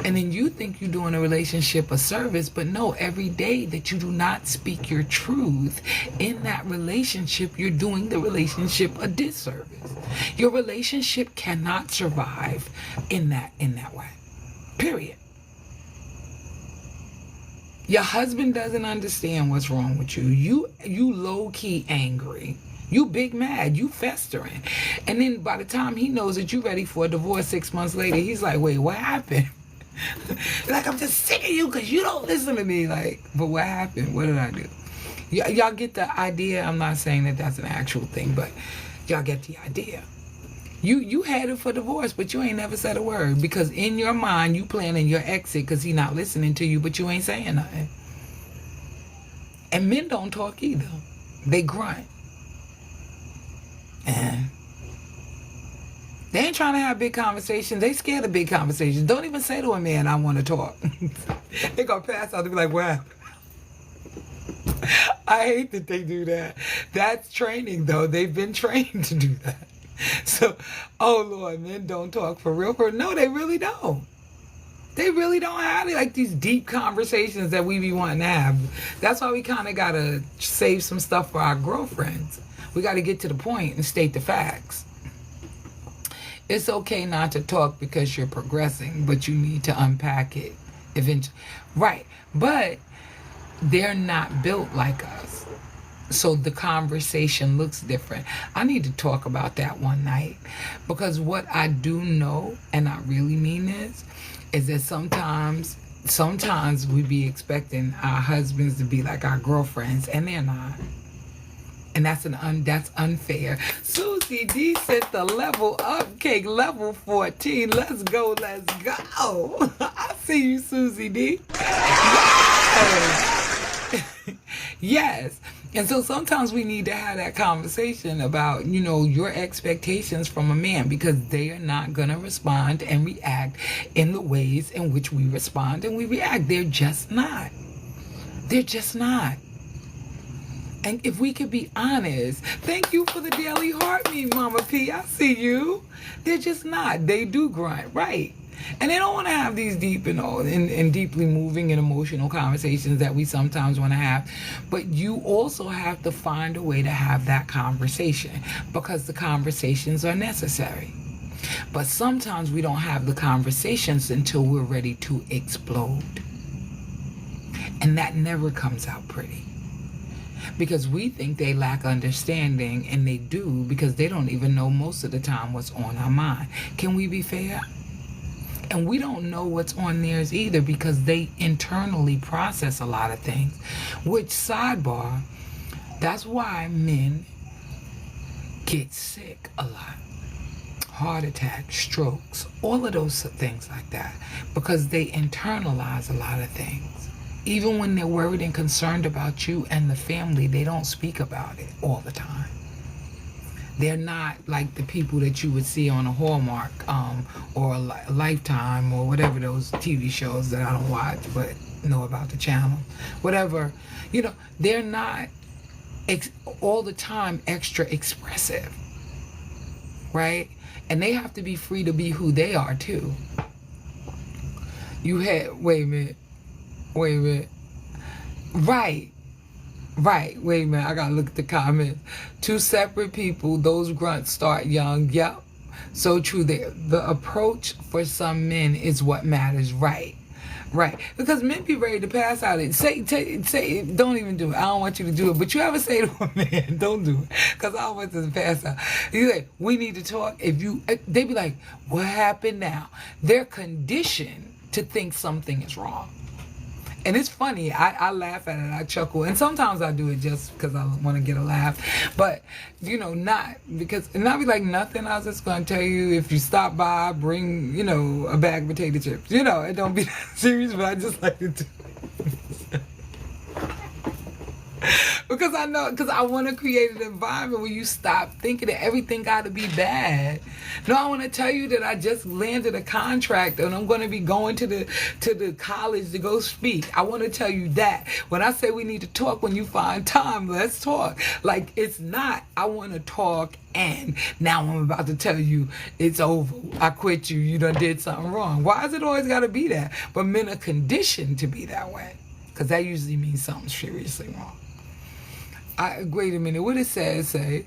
And then you think you're doing a relationship a service, but no, every day that you do not speak your truth in that relationship, you're doing the relationship a disservice. Your relationship cannot survive in that way. Period. Your husband doesn't understand what's wrong with you. You low-key angry. You big mad. You festering. And then by the time he knows that you're ready for a divorce 6 months later, he's like, wait, what happened? Like, I'm just sick of you because you don't listen to me. Like, but what happened? What did I do? Y'all get the idea? I'm not saying that that's an actual thing, but y'all get the idea. You headed for divorce, but you ain't never said a word because in your mind you planning your exit because he not listening to you, but you ain't saying nothing. And men don't talk either. They grunt. And they ain't trying to have big conversations. They scared of big conversations. Don't even say to a man, I want to talk. They gonna pass out and be like, what? I hate that they do that. That's training, though. They've been trained to do that. So, oh Lord, men don't talk for real. No, they really don't. They really don't have like these deep conversations that we be wanting to have. That's why we kind of got to save some stuff for our girlfriends. We got to get to the point and state the facts. It's okay not to talk because you're progressing, but you need to unpack it eventually. Right. But they're not built like us. So the conversation looks different. I need to talk about that one night. Because what I do know, and I really mean this, is that sometimes we be expecting our husbands to be like our girlfriends, and they're not. And that's unfair. Susie D set the level up cake, level 14. Let's go, let's go. I see you, Susie D. Yes. Yes. And so sometimes we need to have that conversation about, your expectations from a man, because they are not going to respond and react in the ways in which we respond and we react. They're just not. They're just not. And if we could be honest, thank you for the daily heart me, Mama P. I see you. They're just not. They do grunt, right? And they don't want to have these deep and deeply moving and emotional conversations that we sometimes want to have. But you also have to find a way to have that conversation, because the conversations are necessary. But sometimes we don't have the conversations until we're ready to explode. And that never comes out pretty. Because we think they lack understanding, and they do, because they don't even know most of the time what's on our mind. Can we be fair? And we don't know what's on theirs either, because they internally process a lot of things. Which, sidebar, that's why men get sick a lot. Heart attacks, strokes, all of those things like that. Because they internalize a lot of things. Even when they're worried and concerned about you and the family, they don't speak about it all the time. They're not like the people that you would see on a Hallmark or a Lifetime or whatever those TV shows that I don't watch but know about the channel. Whatever. They're not all the time extra expressive. Right? And they have to be free to be who they are too. Wait a minute. Right, wait a minute, I gotta look at the comments. Two separate people, those grunts start young, yep. So true, the approach for some men is what matters, right. Because men be ready to pass out. Say, don't even do it. I don't want you to do it, but you ever say to a man, don't do it, because I don't want to pass out. You like, we need to talk. They be like, what happened now? They're conditioned to think something is wrong. And it's funny, I laugh at it, I chuckle, and sometimes I do it just because I want to get a laugh, but, not be like nothing. I was just going to tell you, if you stop by, bring, a bag of potato chips, it don't be that serious, but I just like to do it. Because I want to create an environment where you stop thinking that everything got to be bad. No, I want to tell you that I just landed a contract and I'm going to be going to the college to go speak. I want to tell you that. When I say we need to talk when you find time, let's talk. Like, it's not, I want to talk and now I'm about to tell you it's over. I quit you. You done did something wrong. Why is it always got to be that? But men are conditioned to be that way, because that usually means something seriously wrong. Wait a minute, what it say?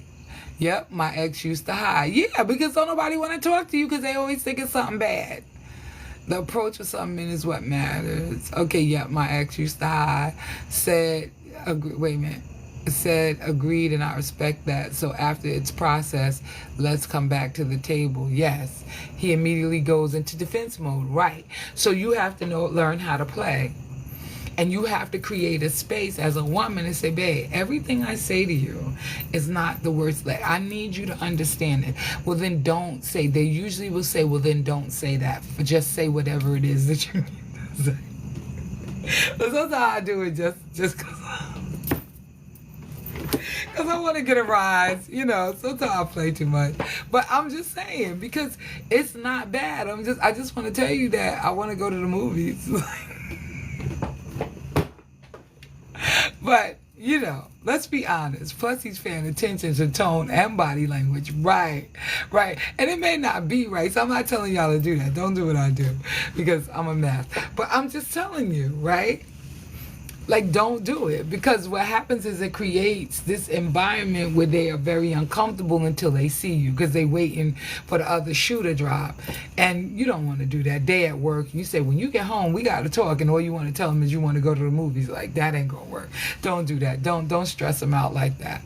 Yep, my ex used to hide. Yeah, because don't nobody want to talk to you because they always think it's something bad. The approach of some men is what matters. Okay, yep, my ex used to hide. Wait a minute. said, agreed, and I respect that. So after it's processed, let's come back to the table. Yes. He immediately goes into defense mode. Right. So you have to learn how to play. And you have to create a space as a woman and say, babe, everything I say to you is not the words. Like, I need you to understand it. Well, then don't say. They usually will say, well, then don't say that. Just say whatever it is that you need to say. But sometimes I do it just because I want to get a rise. Sometimes I play too much. But I'm just saying, because it's not bad. I just want to tell you that I want to go to the movies. But, let's be honest. Plus, he's paying attention to tone and body language. Right. And it may not be right. So I'm not telling y'all to do that. Don't do what I do because I'm a mess. But I'm just telling you, right? Like, don't do it, because what happens is it creates this environment where they are very uncomfortable until they see you, because they waiting for the other shoe to drop. And you don't want to do that. Day at work, you say, when you get home, we got to talk, and all you want to tell them is you want to go to the movies. Like, that ain't going to work. Don't do that. Don't stress them out like that.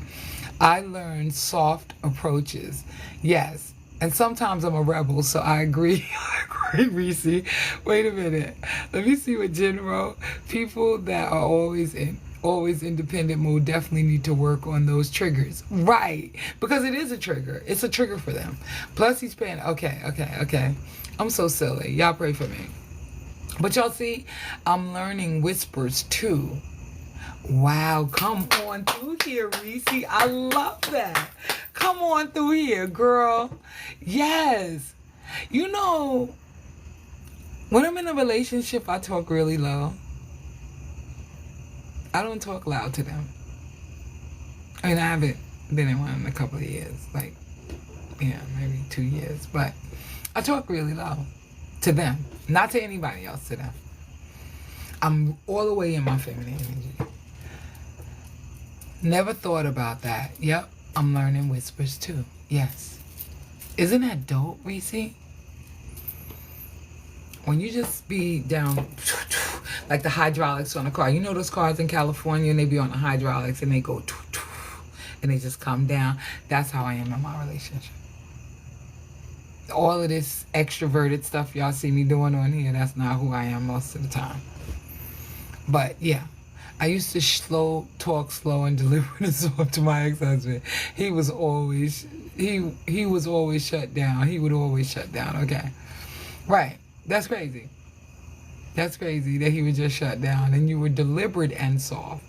I learned soft approaches. Yes. And sometimes I'm a rebel, so I agree. I agree, Reese. Wait a minute. Let me see what Jen wrote. People that are always independent mode definitely need to work on those triggers. Right. Because it is a trigger. It's a trigger for them. Plus he's paying. Okay. I'm so silly. Y'all pray for me. But y'all see, I'm learning whispers too. Wow, come on through here, Reese. I love that. Come on through here, girl. Yes. When I'm in a relationship, I talk really low. I don't talk loud to them. I mean, I haven't been in one in a couple of years. Like, maybe 2 years. But I talk really low to them. Not to anybody else, to them. I'm all the way in my feminine energy. Never thought about that. Yep, I'm learning whispers too. Yes. Isn't that dope, Reese? When you just be down, like the hydraulics on a car. You know those cars in California, and they be on the hydraulics, and they go, and they just come down. That's how I am in my relationship. All of this extroverted stuff y'all see me doing on here, that's not who I am most of the time. But, yeah. I used to talk slow and deliberate and soft to my ex-husband. He was always shut down. He would always shut down. Okay, right. That's crazy. That's crazy that he would just shut down. And you were deliberate and soft.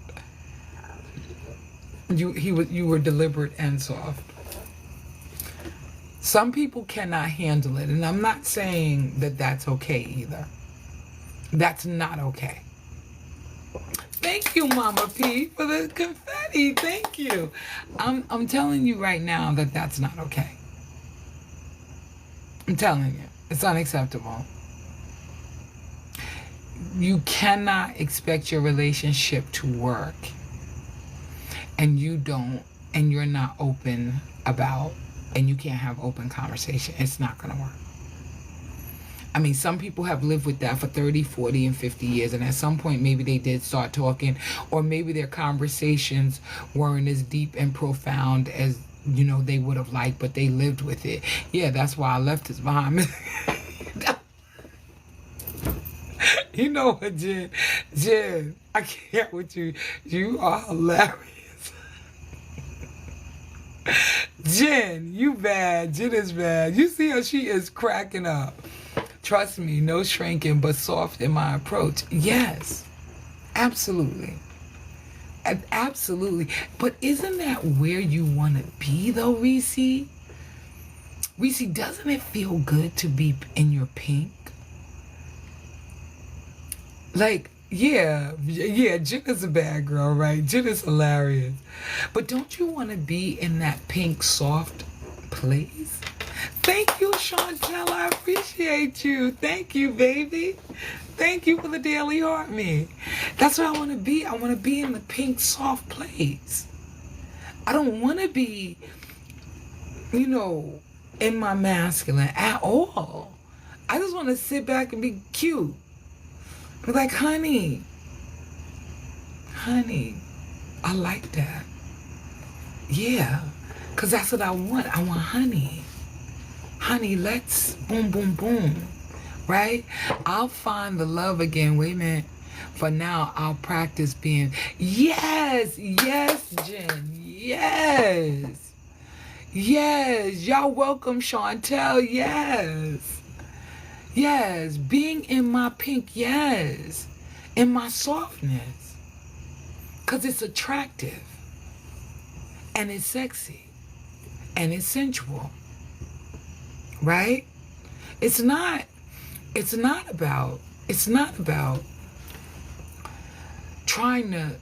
You were deliberate and soft. Some people cannot handle it, and I'm not saying that that's okay either. That's not okay. Thank you, Mama P, for the confetti. Thank you. I'm telling you right now that that's not okay. I'm telling you. It's unacceptable. You cannot expect your relationship to work and you're not open about, and you can't have open conversation. It's not going to work. I mean, some people have lived with that for 30, 40, and 50 years. And at some point, maybe they did start talking, or maybe their conversations weren't as deep and profound as, they would have liked, but they lived with it. Yeah, that's why I left his behind me. You know what, Jen? Jen, I can't with you. You are hilarious. Jen, you bad. Jen is bad. You see how she is cracking up. Trust me, no shrinking, but soft in my approach. Yes, absolutely. Absolutely. But isn't that where you want to be, though, Reese? Reese, doesn't it feel good to be in your pink? Like, yeah, Jen is a bad girl, right? Jen is hilarious. But don't you want to be in that pink, soft place? Thank you, Chantel. I appreciate you. Thank you, baby. Thank you for the daily heart me. That's what I want to be. I want to be in the pink, soft place. I don't want to be, in my masculine at all. I just want to sit back and be cute. Be like, honey, I like that. Yeah, because that's what I want. I want honey. Honey, let's boom, boom, boom. Right? I'll find the love again. Wait a minute. For now, I'll practice being. Yes, yes, Jen. Yes. Yes. Y'all welcome, Chantel. Yes. Yes. Being in my pink. Yes. In my softness. Because it's attractive. And it's sexy. And it's sensual. Right? It's not about trying to,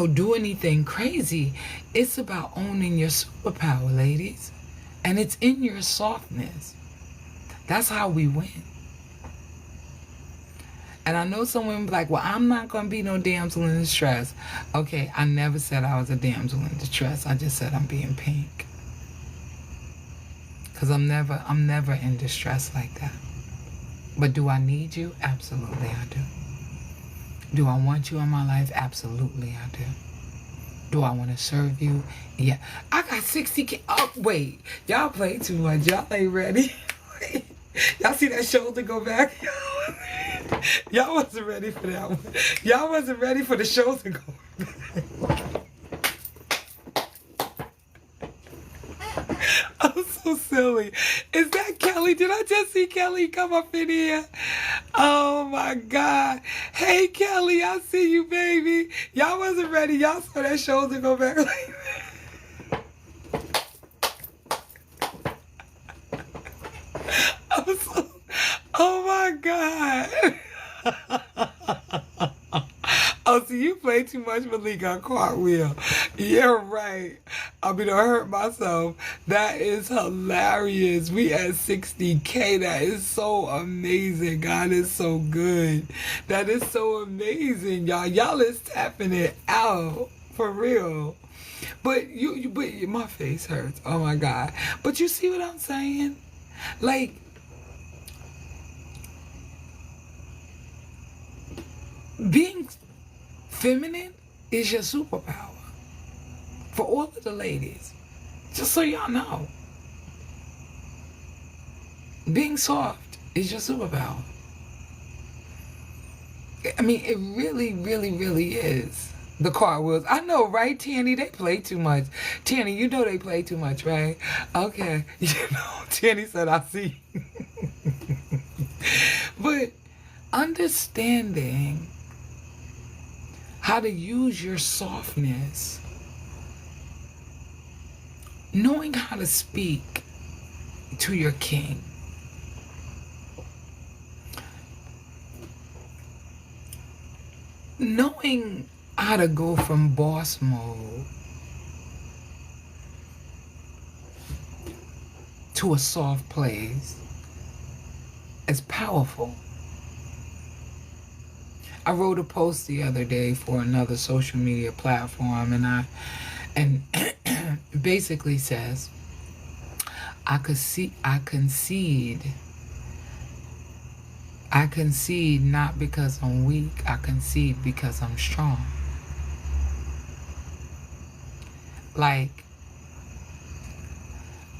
do anything crazy. It's about owning your superpower, ladies. And it's in your softness. That's how we win. And I know some women be like, well, I'm not going to be no damsel in distress. Okay, I never said I was a damsel in distress. I just said I'm being pink. Because I'm never in distress like that. But do I need you? Absolutely I do. Do I want you in my life? Absolutely I do. Do I want to serve you? Yeah. I got 60K. Oh, wait. Y'all play too much. Y'all ain't ready. Y'all see that shoulder go back? Y'all wasn't ready for that one. Y'all wasn't ready for the shoulder go back. I'm so silly. Is that Kelly? Did I just see Kelly come up in here? Oh my God. Hey Kelly, I see you, baby. Y'all wasn't ready. Y'all saw that shoulder go back like that. I'm so, oh my God. Oh, see, you play too much Malika Cartwheel. You're right. I'm gonna hurt myself. That is hilarious. We at 60K. That is so amazing. God is so good. That is so amazing, y'all. Y'all is tapping it out for real. But but my face hurts. Oh my God. But you see what I'm saying? Like, being feminine is your superpower. For all of the ladies. Just so y'all know. Being soft is your superpower. I mean, it really, really, really is. The cartwheels. I know, right, Tanny? They play too much. Tanny, you know they play too much, right? Okay. Tanny said, I see. But understanding how to use your softness, knowing how to speak to your king, knowing how to go from boss mode to a soft place is powerful. I wrote a post the other day for another social media platform, and basically says, I concede not because I'm weak, I concede because I'm strong. Like,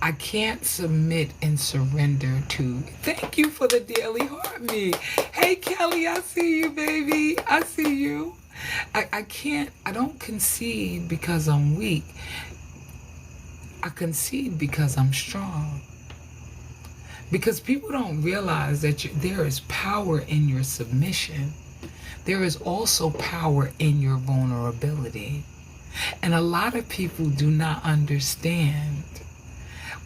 I can't submit and surrender to. Thank you for the daily heart me. Hey Kelly, I see you, baby. I see you. I don't concede because I'm weak. I concede because I'm strong. Because people don't realize that there is power in your submission. There is also power in your vulnerability. And a lot of people do not understand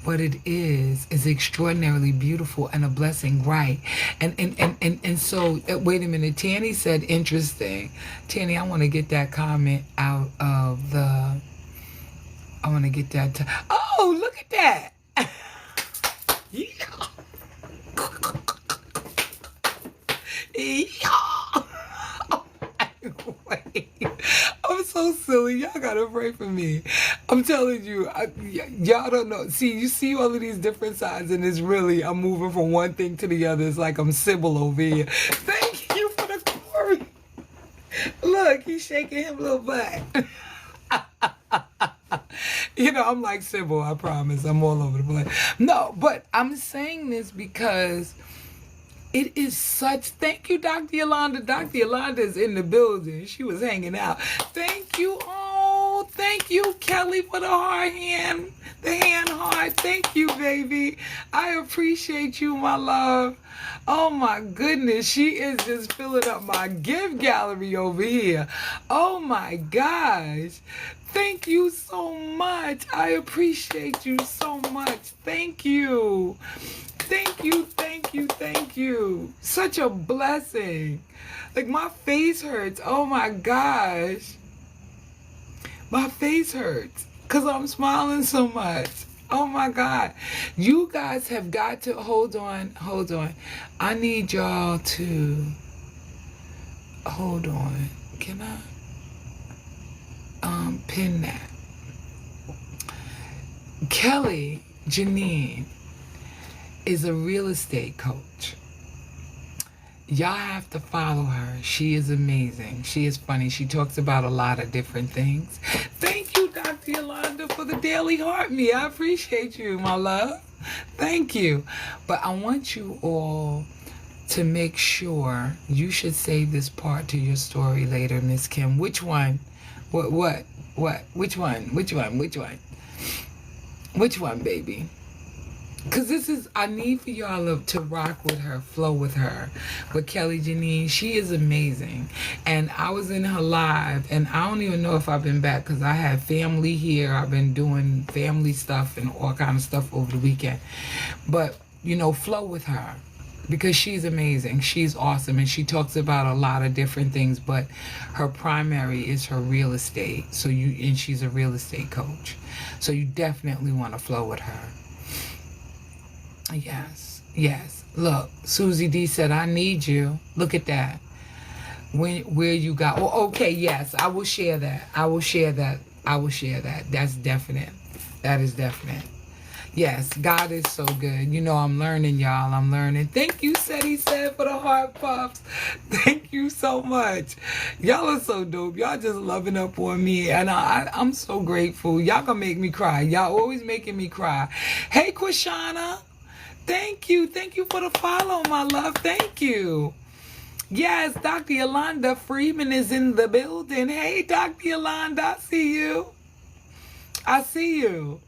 what it is extraordinarily beautiful and a blessing, right? And so, wait a minute, Tanny said interesting. Tanny, I want to get that comment out of the, I want to get that, oh, look at that. Yeah. Yeah. Wait. I'm so silly. Y'all gotta pray for me. I'm telling you, y'all don't know. See, you see all of these different sides, and it's really, I'm moving from one thing to the other. It's like I'm Sybil over here. Thank you for the glory. Look, he's shaking him little butt. You know, I'm like Sybil, I promise. I'm all over the place. No, but I'm saying this because it is such. Thank you, Dr. Yolanda. Dr. Yolanda is in the building. She was hanging out. Thank you. Oh, thank you, Kelly, for the hard hand. The hand heart. Thank you, baby. I appreciate you, my love. Oh my goodness. She is just filling up my gift gallery over here. Oh my gosh. Thank you so much. I appreciate you so much. Thank you. Thank you, thank you, thank you. Such a blessing. Like, my face hurts. Oh my gosh. My face hurts because I'm smiling so much. Oh my God. You guys have got to, hold on. I need y'all to, hold on. Can I pin that? Kelly Janine is a real estate coach. Y'all have to follow her. She is amazing. She is funny. She talks about a lot of different things. Thank you, Dr. Yolanda, for the daily heart me. I appreciate you, my love. Thank you. But I want you all to make sure, you should save this part to your story later, Miss Kim. Which one? What? Which one? Which one, baby? Because this is, I need for y'all to rock with her, flow with her. With Kelly Janine, she is amazing. And I was in her live, and I don't even know if I've been back because I had family here. I've been doing family stuff and all kind of stuff over the weekend. But, you know, flow with her because she's amazing. She's awesome, and she talks about a lot of different things, but her primary is her real estate. And she's a real estate coach. So you definitely want to flow with her. Yes. Look, Susie D said, I need you. Look at that. Where you got, oh, okay, yes, I will share that. That's definite. That is definite. Yes, God is so good. You know, I'm learning, y'all. I'm learning. Thank you, He said, for the heart puffs. Thank you so much. Y'all are so dope. Y'all just loving up on me. And I'm so grateful. Y'all gonna make me cry. Y'all always making me cry. Hey, Quishana. Thank you. Thank you for the follow, my love. Thank you. Yes, Dr. Yolanda Freeman is in the building. Hey, Dr. Yolanda, I see you.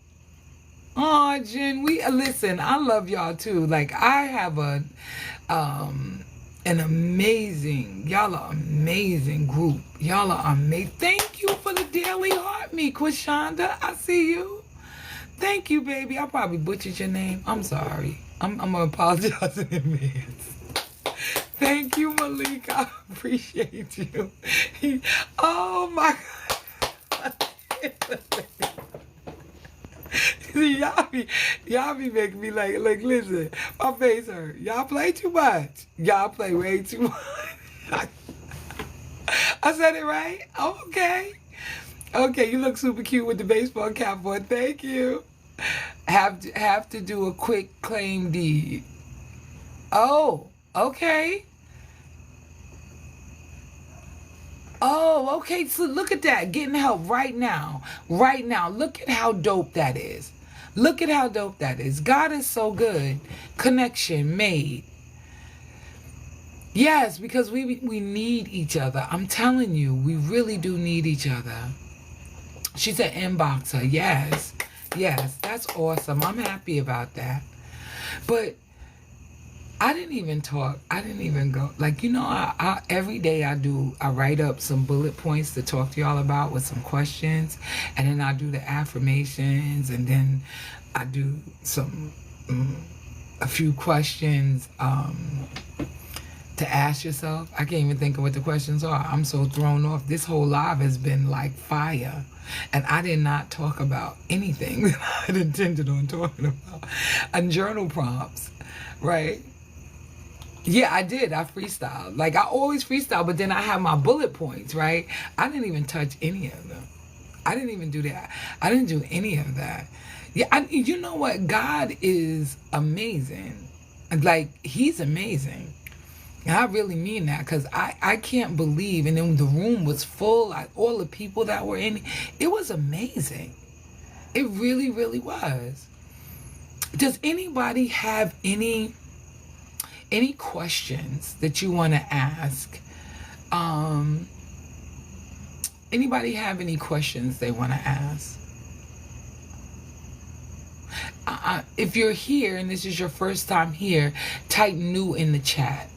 Oh, Jen, listen, I love y'all too. Like, I have an amazing, y'all are amazing group. Y'all are amazing. Thank you for the daily heart me, Quishanda. I see you. Thank you, baby. I probably butchered your name. I'm sorry. I'm going to apologize in advance. Thank you, Malika. I appreciate you. Oh, my God. See, y'all be making me like, listen, my face hurt. Y'all play too much. Y'all play way too much. I said it right? Oh, okay. Okay, you look super cute with the baseball cap on. Thank you. Have to do a quick claim deed. Oh, okay. Oh, okay. So look at that. Getting help right now. Right now. Look at how dope that is. Look at how dope that is. God is so good. Connection made. Yes, because we need each other. I'm telling you, we really do need each other. She said inbox her. Yes, that's awesome. I'm happy about that. But I didn't even talk. I didn't even go. Like, you know, I every day I write up some bullet points to talk to y'all about with some questions. And then I do the affirmations. And then I do a few questions to ask yourself. I can't even think of what the questions are. I'm so thrown off. This whole live has been like fire. And I did not talk about anything that I had intended on talking about. And journal prompts, right? Yeah, I did. I freestyled. Like, I always freestyle, but then I have my bullet points, right? I didn't even touch any of them. I didn't even do that. I didn't do any of that. Yeah, you know what? God is amazing. Like, he's amazing. And I really mean that, because I can't believe, and then the room was full, all the people that were in it was amazing. It really, really was. Does anybody have any questions that you want to ask? Anybody have any questions they want to ask? If you're here and this is your first time here, type new in the chat.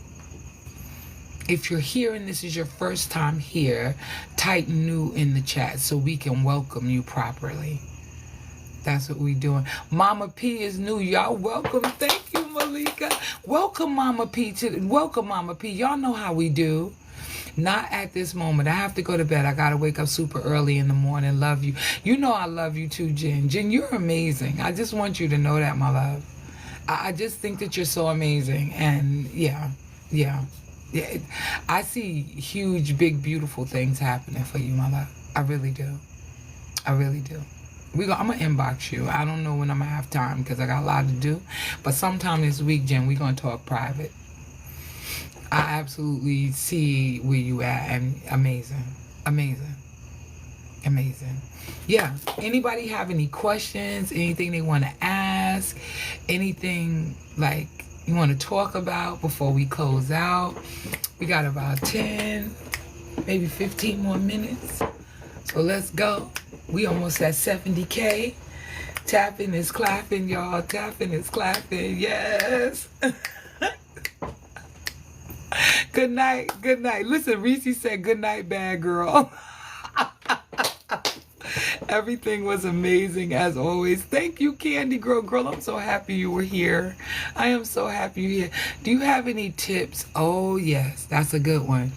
If you're here and this is your first time here, type new in the chat so we can welcome you properly. That's what we're doing. Mama P is new. Y'all welcome. Thank you, Malika. Welcome, Mama P. Welcome, Mama P. Y'all know how we do. Not at this moment. I have to go to bed. I got to wake up super early in the morning. Love you. You know I love you too, Jen. Jen, you're amazing. I just want you to know that, my love. I just think that you're so amazing. And yeah. I see huge, big, beautiful things happening for you, my love. I really do. I really do. I'm going to inbox you. I don't know when I'm going to have time because I got a lot to do. But sometime this week, Jen, we're going to talk private. I absolutely see where you at, and amazing. Yeah. Anybody have any questions? Anything they want to ask? Anything like you want to talk about before we close out? We got about 10, maybe 15 more minutes. So let's go. We almost at 70K. Tapping is clapping, y'all. Tapping is clapping. Yes. Good night. Good night. Listen, Reese said good night, bad girl. Everything was amazing as always. Thank you, Candy Girl. Girl, I'm so happy you were here. I am so happy you're here. Do you have any tips? Oh, yes. That's a good one.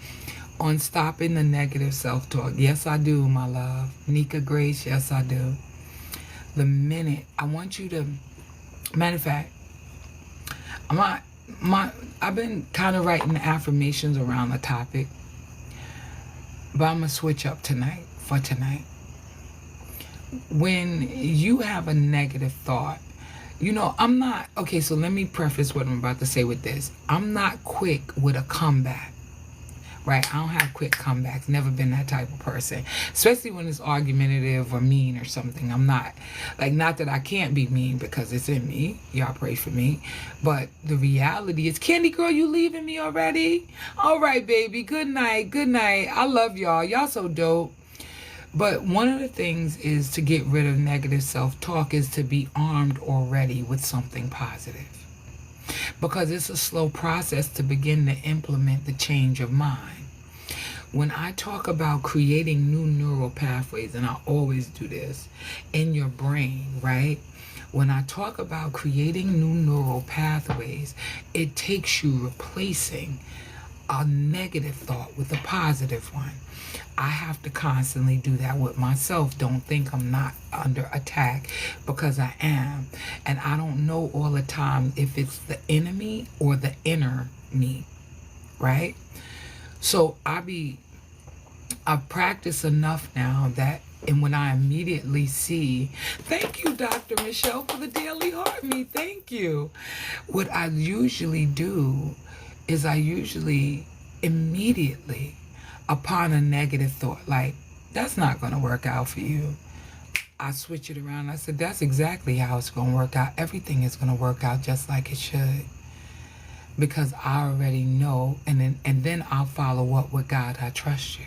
On stopping the negative self-talk. Yes, I do, my love. Nika Grace, yes, I do. The minute I want you to, matter of fact, I've been kind of writing affirmations around the topic, but I'm going to switch up tonight. When you have a negative thought, I'm not, okay, so let me preface what I'm about to say with this. I'm not quick with a comeback. Right? I don't have quick comebacks. Never been that type of person. Especially when it's argumentative or mean or something. I'm not. Not that I can't be mean because it's in me. Y'all pray for me. But the reality is, Candy Girl, you leaving me already? All right, baby. Good night. Good night. I love y'all. Y'all so dope. But one of the things is to get rid of negative self-talk is to be armed already with something positive. Because it's a slow process to begin to implement the change of mind. When I talk about creating new neural pathways, and I always do this, in your brain, right? When I talk about creating new neural pathways, it takes you replacing a negative thought with a positive one. I have to constantly do that with myself. Don't think I'm not under attack, because I am. And I don't know all the time if it's the enemy or the inner me, right? So I've practiced enough now that, and when I immediately see, thank you, Dr. Michelle, for the daily heart me, thank you. What I usually do is I usually immediately, upon a negative thought, like, that's not going to work out for you, I switch it around. I said, that's exactly how it's going to work out. Everything is going to work out just like it should. Because I already know, and then I'll follow up with God, I trust you.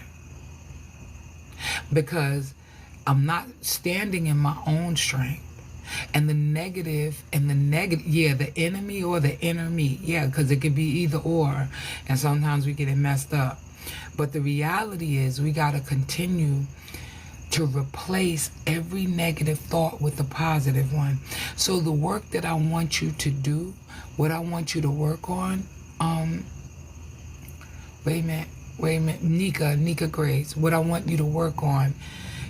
Because I'm not standing in my own strength. And the negative, yeah, the enemy or the inner me, yeah, because it could be either or. And sometimes we get it messed up. But the reality is we got to continue to replace every negative thought with a positive one. So the work that I want you to do, what I want you to work on, wait a minute, Nika Grace, what I want you to work on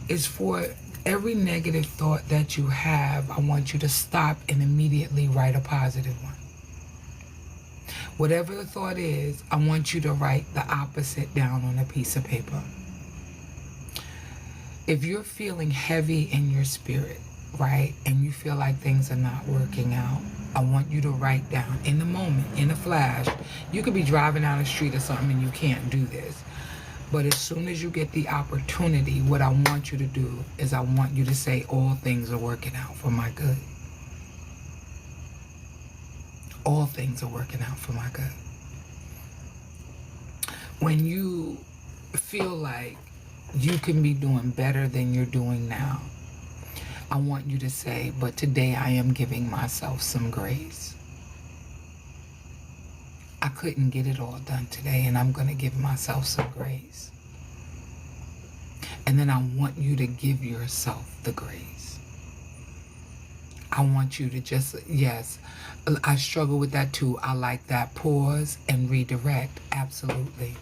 is for every negative thought that you have, I want you to stop and immediately write a positive one. Whatever the thought is, I want you to write the opposite down on a piece of paper. If you're feeling heavy in your spirit, right, and you feel like things are not working out, I want you to write down in the moment, in a flash. You could be driving down the street or something and you can't do this. But as soon as you get the opportunity, what I want you to do is I want you to say, all things are working out for my good. All things are working out for my good. When you feel like you can be doing better than you're doing now, I want you to say, but today I am giving myself some grace. I couldn't get it all done today, and I'm going to give myself some grace. And then I want you to give yourself the grace. I want you to just, yes, I struggle with that too. I like that. Pause and redirect. Absolutely.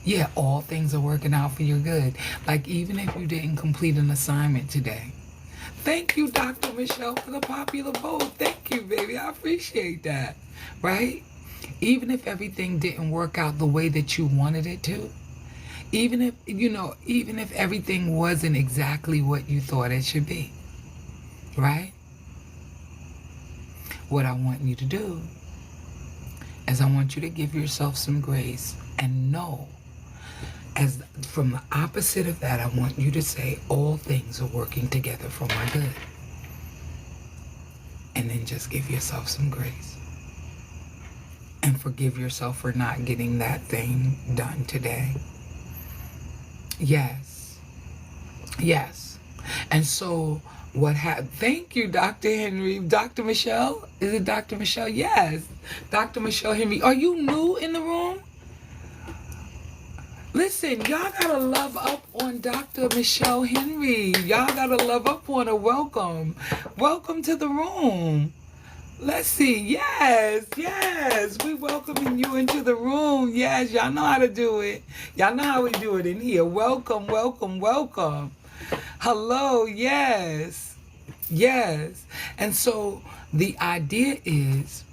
Yeah, all things are working out for your good. Like, even if you didn't complete an assignment today. Thank you, Dr. Michelle, for the popular vote. Thank you, baby. I appreciate that. Right? Even if everything didn't work out the way that you wanted it to, even if everything wasn't exactly what you thought it should be, right? What I want you to do is I want you to give yourself some grace and know, as from the opposite of that, I want you to say, all things are working together for my good. And then just give yourself some grace. And forgive yourself for not getting that thing done today. Yes. Yes. And so what happened? Thank you, Dr. Henry. Dr. Michelle? Is it Dr. Michelle? Yes. Dr. Michelle Henry. Are you new in the room? Listen, y'all gotta love up on Dr. Michelle Henry. Y'all gotta love up on her. Welcome. Welcome to the room. Let's see. Yes, yes. We welcoming you into the room. Yes, y'all know how to do it. Y'all know how we do it in here. Welcome, welcome, welcome. Hello, yes. Yes. And so the idea is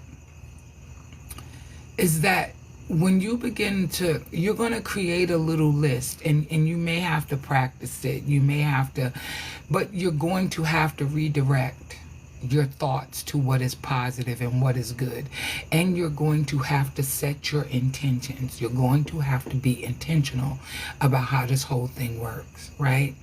that when you begin to, you're going to create a little list, and you may have to practice it. You may have to, but you're going to have to redirect your thoughts to what is positive and what is good. And you're going to have to set your intentions. You're going to have to be intentional about how this whole thing works, right?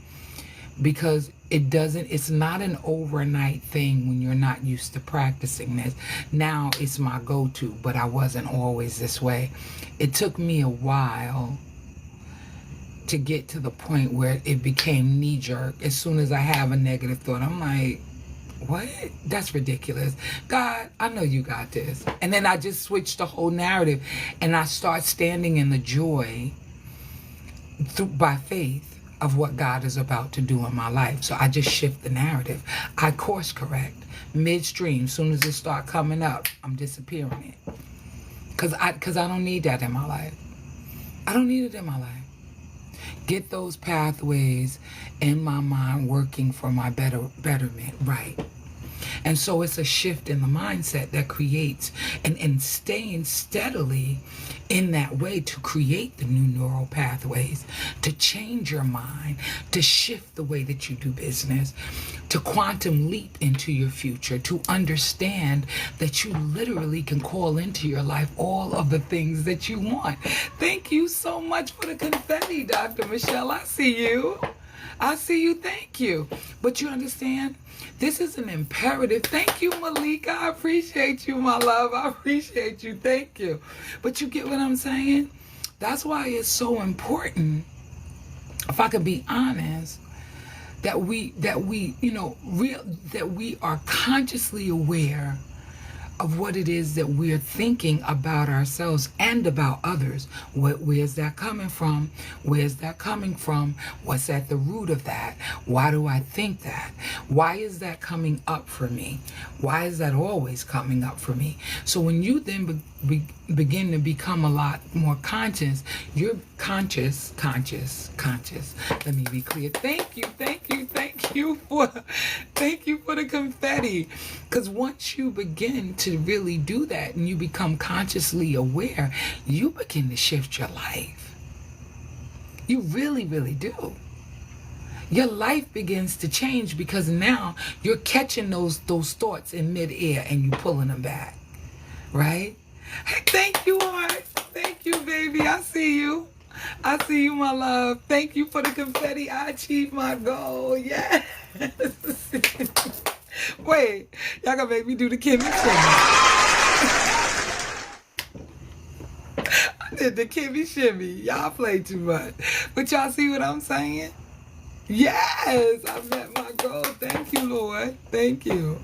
Because it's not an overnight thing when you're not used to practicing this. Now it's my go-to, but I wasn't always this way. It took me a while to get to the point where it became knee-jerk. As soon as I have a negative thought, I'm like, what? That's ridiculous. God, I know you got this. And then I just switched the whole narrative, and I start standing in the joy by faith of what God is about to do in my life. So I just shift the narrative. I course correct midstream. As soon as it start coming up, I'm disappearing it. Because I don't need that in my life. I don't need it in my life. Get those pathways in my mind working for my betterment, right? And so it's a shift in the mindset that creates, and staying steadily in that way to create the new neural pathways, to change your mind, to shift the way that you do business, to quantum leap into your future, to understand that you literally can call into your life all of the things that you want. Thank you so much for the confetti, Dr. Michelle. I see you. I see you. Thank you. But you understand? This is an imperative. Thank you, Malika. I appreciate you, my love. I appreciate you. Thank you. But you get what I'm saying? That's why it's so important, if I could be honest, that we are consciously aware of what it is that we're thinking about ourselves and about others. Where's that coming from? Where's that coming from? What's at the root of that? Why do I think that? Why is that coming up for me? Why is that always coming up for me? So when you then begin to become a lot more conscious, you're conscious. Let me be clear. Thank you for the confetti. Because once you begin to really do that and you become consciously aware, you begin to shift your life. You really, really do. Your life begins to change because now you're catching those thoughts in midair and you pulling them back, right? Hey, thank you, Art. Thank you, baby. I see you. I see you, my love. Thank you for the confetti. I achieved my goal. Yes. Wait, y'all gonna make me do the Kimmy shimmy. I did the Kimmy shimmy. Y'all play too much. But y'all see what I'm saying? Yes, I met my goal. Thank you, Lord. Thank you.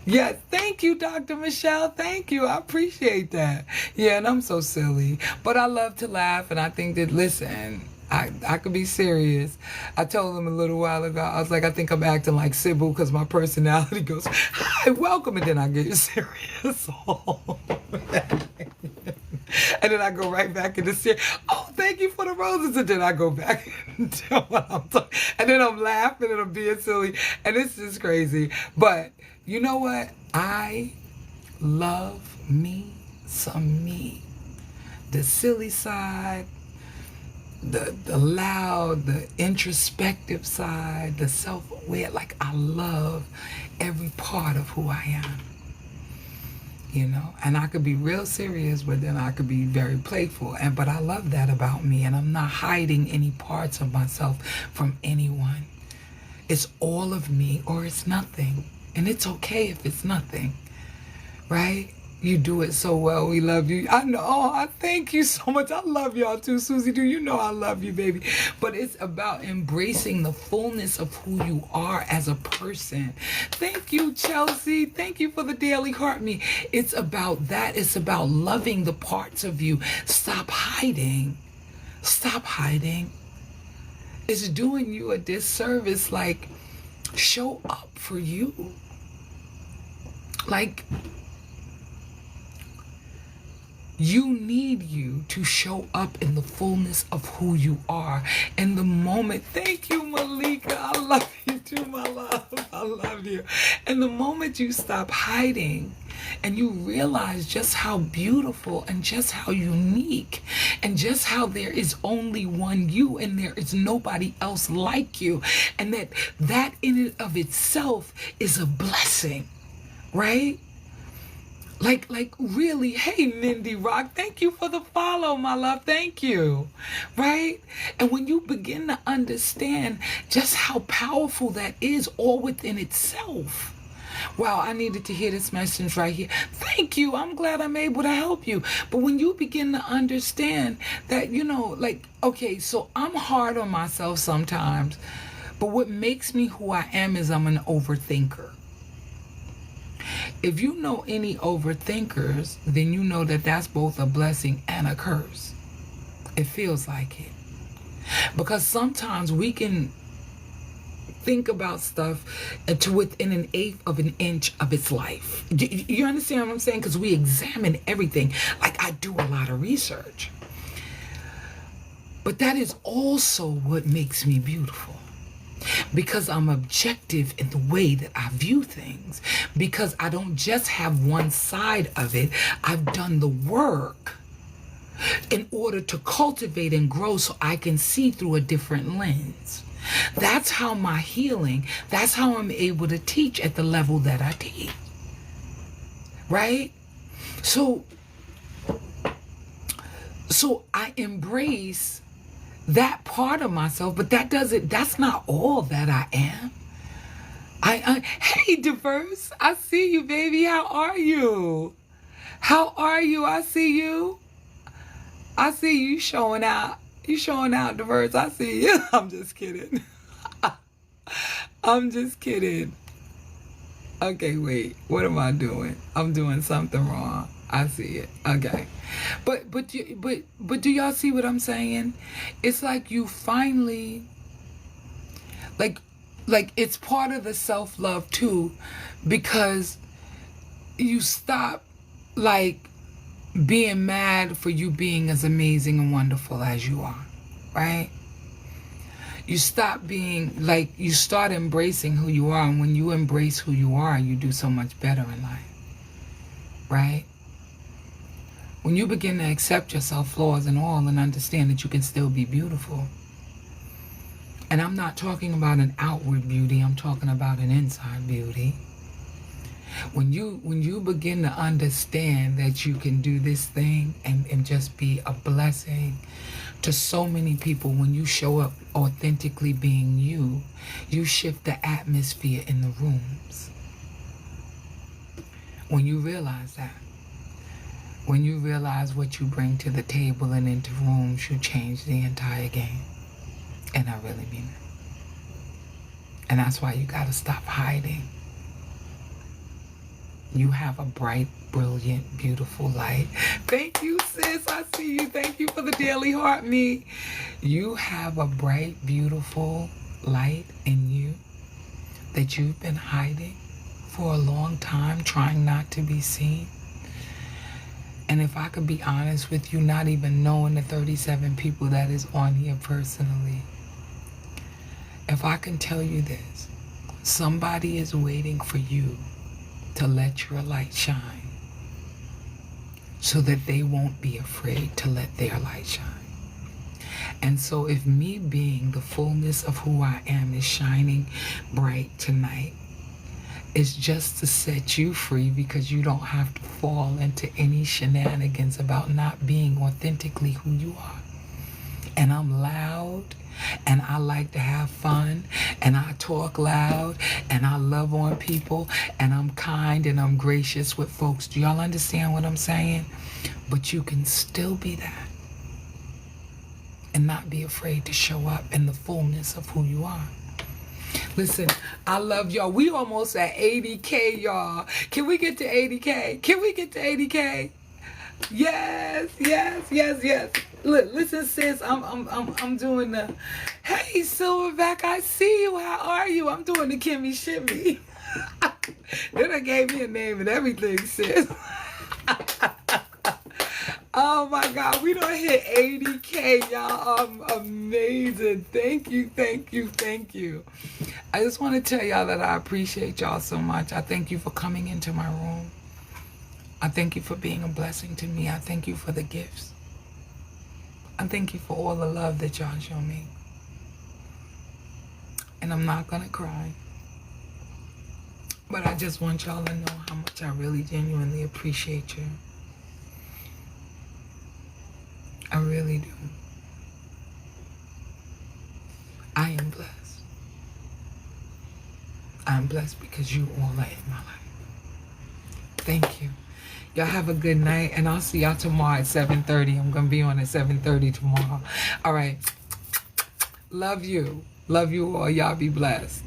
Yes, thank you, Dr. Michelle. Thank you. I appreciate that. Yeah, and I'm so silly. But I love to laugh, and I think that, listen, I could be serious. I told them a little while ago, I was like, I think I'm acting like Sybil because my personality goes, hi, welcome, and then I get serious. And then I go right back into serious. Oh, thank you for the roses. And then I go back into what I'm talking. And then I'm laughing and I'm being silly. And it's just crazy. But you know what? I love me some me. The silly side, the loud, the introspective side, the self-aware. Like, I love every part of who I am. You know, and I could be real serious, but then I could be very playful. But I love that about me, and I'm not hiding any parts of myself from anyone. It's all of me or it's nothing. And it's okay if it's nothing, right? You do it so well. We love you. I know. Oh, I thank you so much. I love y'all too, Susie. Do you know I love you, baby? But it's about embracing the fullness of who you are as a person. Thank you, Chelsea. Thank you for the daily heart me. It's about that. It's about loving the parts of you. Stop hiding. Stop hiding. It's doing you a disservice. Like, show up for you. Like, you need you to show up in the fullness of who you are. And the moment, thank you, Malika. I love you too, my love. I love you. And the moment you stop hiding and you realize just how beautiful and just how unique and just how there is only one you and there is nobody else like you, and that in and of itself is a blessing, right? Like really, hey, Mindy Rock, thank you for the follow, my love, thank you, right? And when you begin to understand just how powerful that is all within itself. Wow, I needed to hear this message right here. Thank you, I'm glad I'm able to help you. But when you begin to understand that, you know, like, okay, so I'm hard on myself sometimes, but what makes me who I am is I'm an overthinker. If you know any overthinkers, then you know that that's both a blessing and a curse. It feels like it. Because sometimes we can think about stuff to within an eighth of an inch of its life. You understand what I'm saying? Because we examine everything. Like, I do a lot of research. But that is also what makes me beautiful. Because I'm objective in the way that I view things. Because I don't just have one side of it. I've done the work in order to cultivate and grow so I can see through a different lens. That's how my healing, that's how I'm able to teach at the level that I teach. Right? So I embrace that part of myself, but that's not all that I am. Hey, Diverse, I see you, baby. How are you? How are you? I see you. I see you showing out. You showing out, Diverse. I see you. I'm just kidding. I'm just kidding. Okay, wait. What am I doing? I'm doing something wrong. I see it. Okay. But do y'all see what I'm saying? It's like you finally, like it's part of the self-love too, because you stop like being mad for you being as amazing and wonderful as you are, right? You stop being like, you start embracing who you are, and when you embrace who you are, you do so much better in life, right? When you begin to accept yourself, flaws and all, and understand that you can still be beautiful. And I'm not talking about an outward beauty, I'm talking about an inside beauty. When you begin to understand that you can do this thing and just be a blessing to so many people. When you show up authentically being you, you shift the atmosphere in the rooms. When you realize that, when you realize what you bring to the table and into rooms, you change the entire game. And I really mean it. And that's why you gotta stop hiding. You have a bright, brilliant, beautiful light. Thank you, sis. I see you. Thank you for the daily heart me. You have a bright, beautiful light in you that you've been hiding for a long time, trying not to be seen. And if I could be honest with you, not even knowing the 37 people that is on here personally, if I can tell you this, somebody is waiting for you to let your light shine so that they won't be afraid to let their light shine. And so if me being the fullness of who I am is shining bright tonight, it's just to set you free, because you don't have to fall into any shenanigans about not being authentically who you are. And I'm loud, and I like to have fun, and I talk loud, and I love on people, and I'm kind and I'm gracious with folks. Do y'all understand what I'm saying? But you can still be that and not be afraid to show up in the fullness of who you are. Listen, I love y'all. We almost at 80K, y'all. Can we get to 80K? Can we get to 80K? Yes, yes, yes, yes. Look, listen, sis, I'm doing the, hey, Silverback, I see you. How are you? I'm doing the Kimmy Shimmy. Then I gave me a name and everything, sis. Oh my God, we done hit 80K, y'all. Amazing. Thank you, thank you, thank you. I just want to tell y'all that I appreciate y'all so much. I thank you for coming into my room. I thank you for being a blessing to me. I thank you for the gifts. I thank you for all the love that y'all show me. And I'm not gonna cry, but I just want y'all to know how much I really genuinely appreciate you. I really do. I am blessed. I'm blessed because you all are in my life. Thank you. Y'all have a good night, and I'll see y'all tomorrow at 7:30. I'm going to be on at 7:30 tomorrow. All right. Love you. Love you all. Y'all be blessed.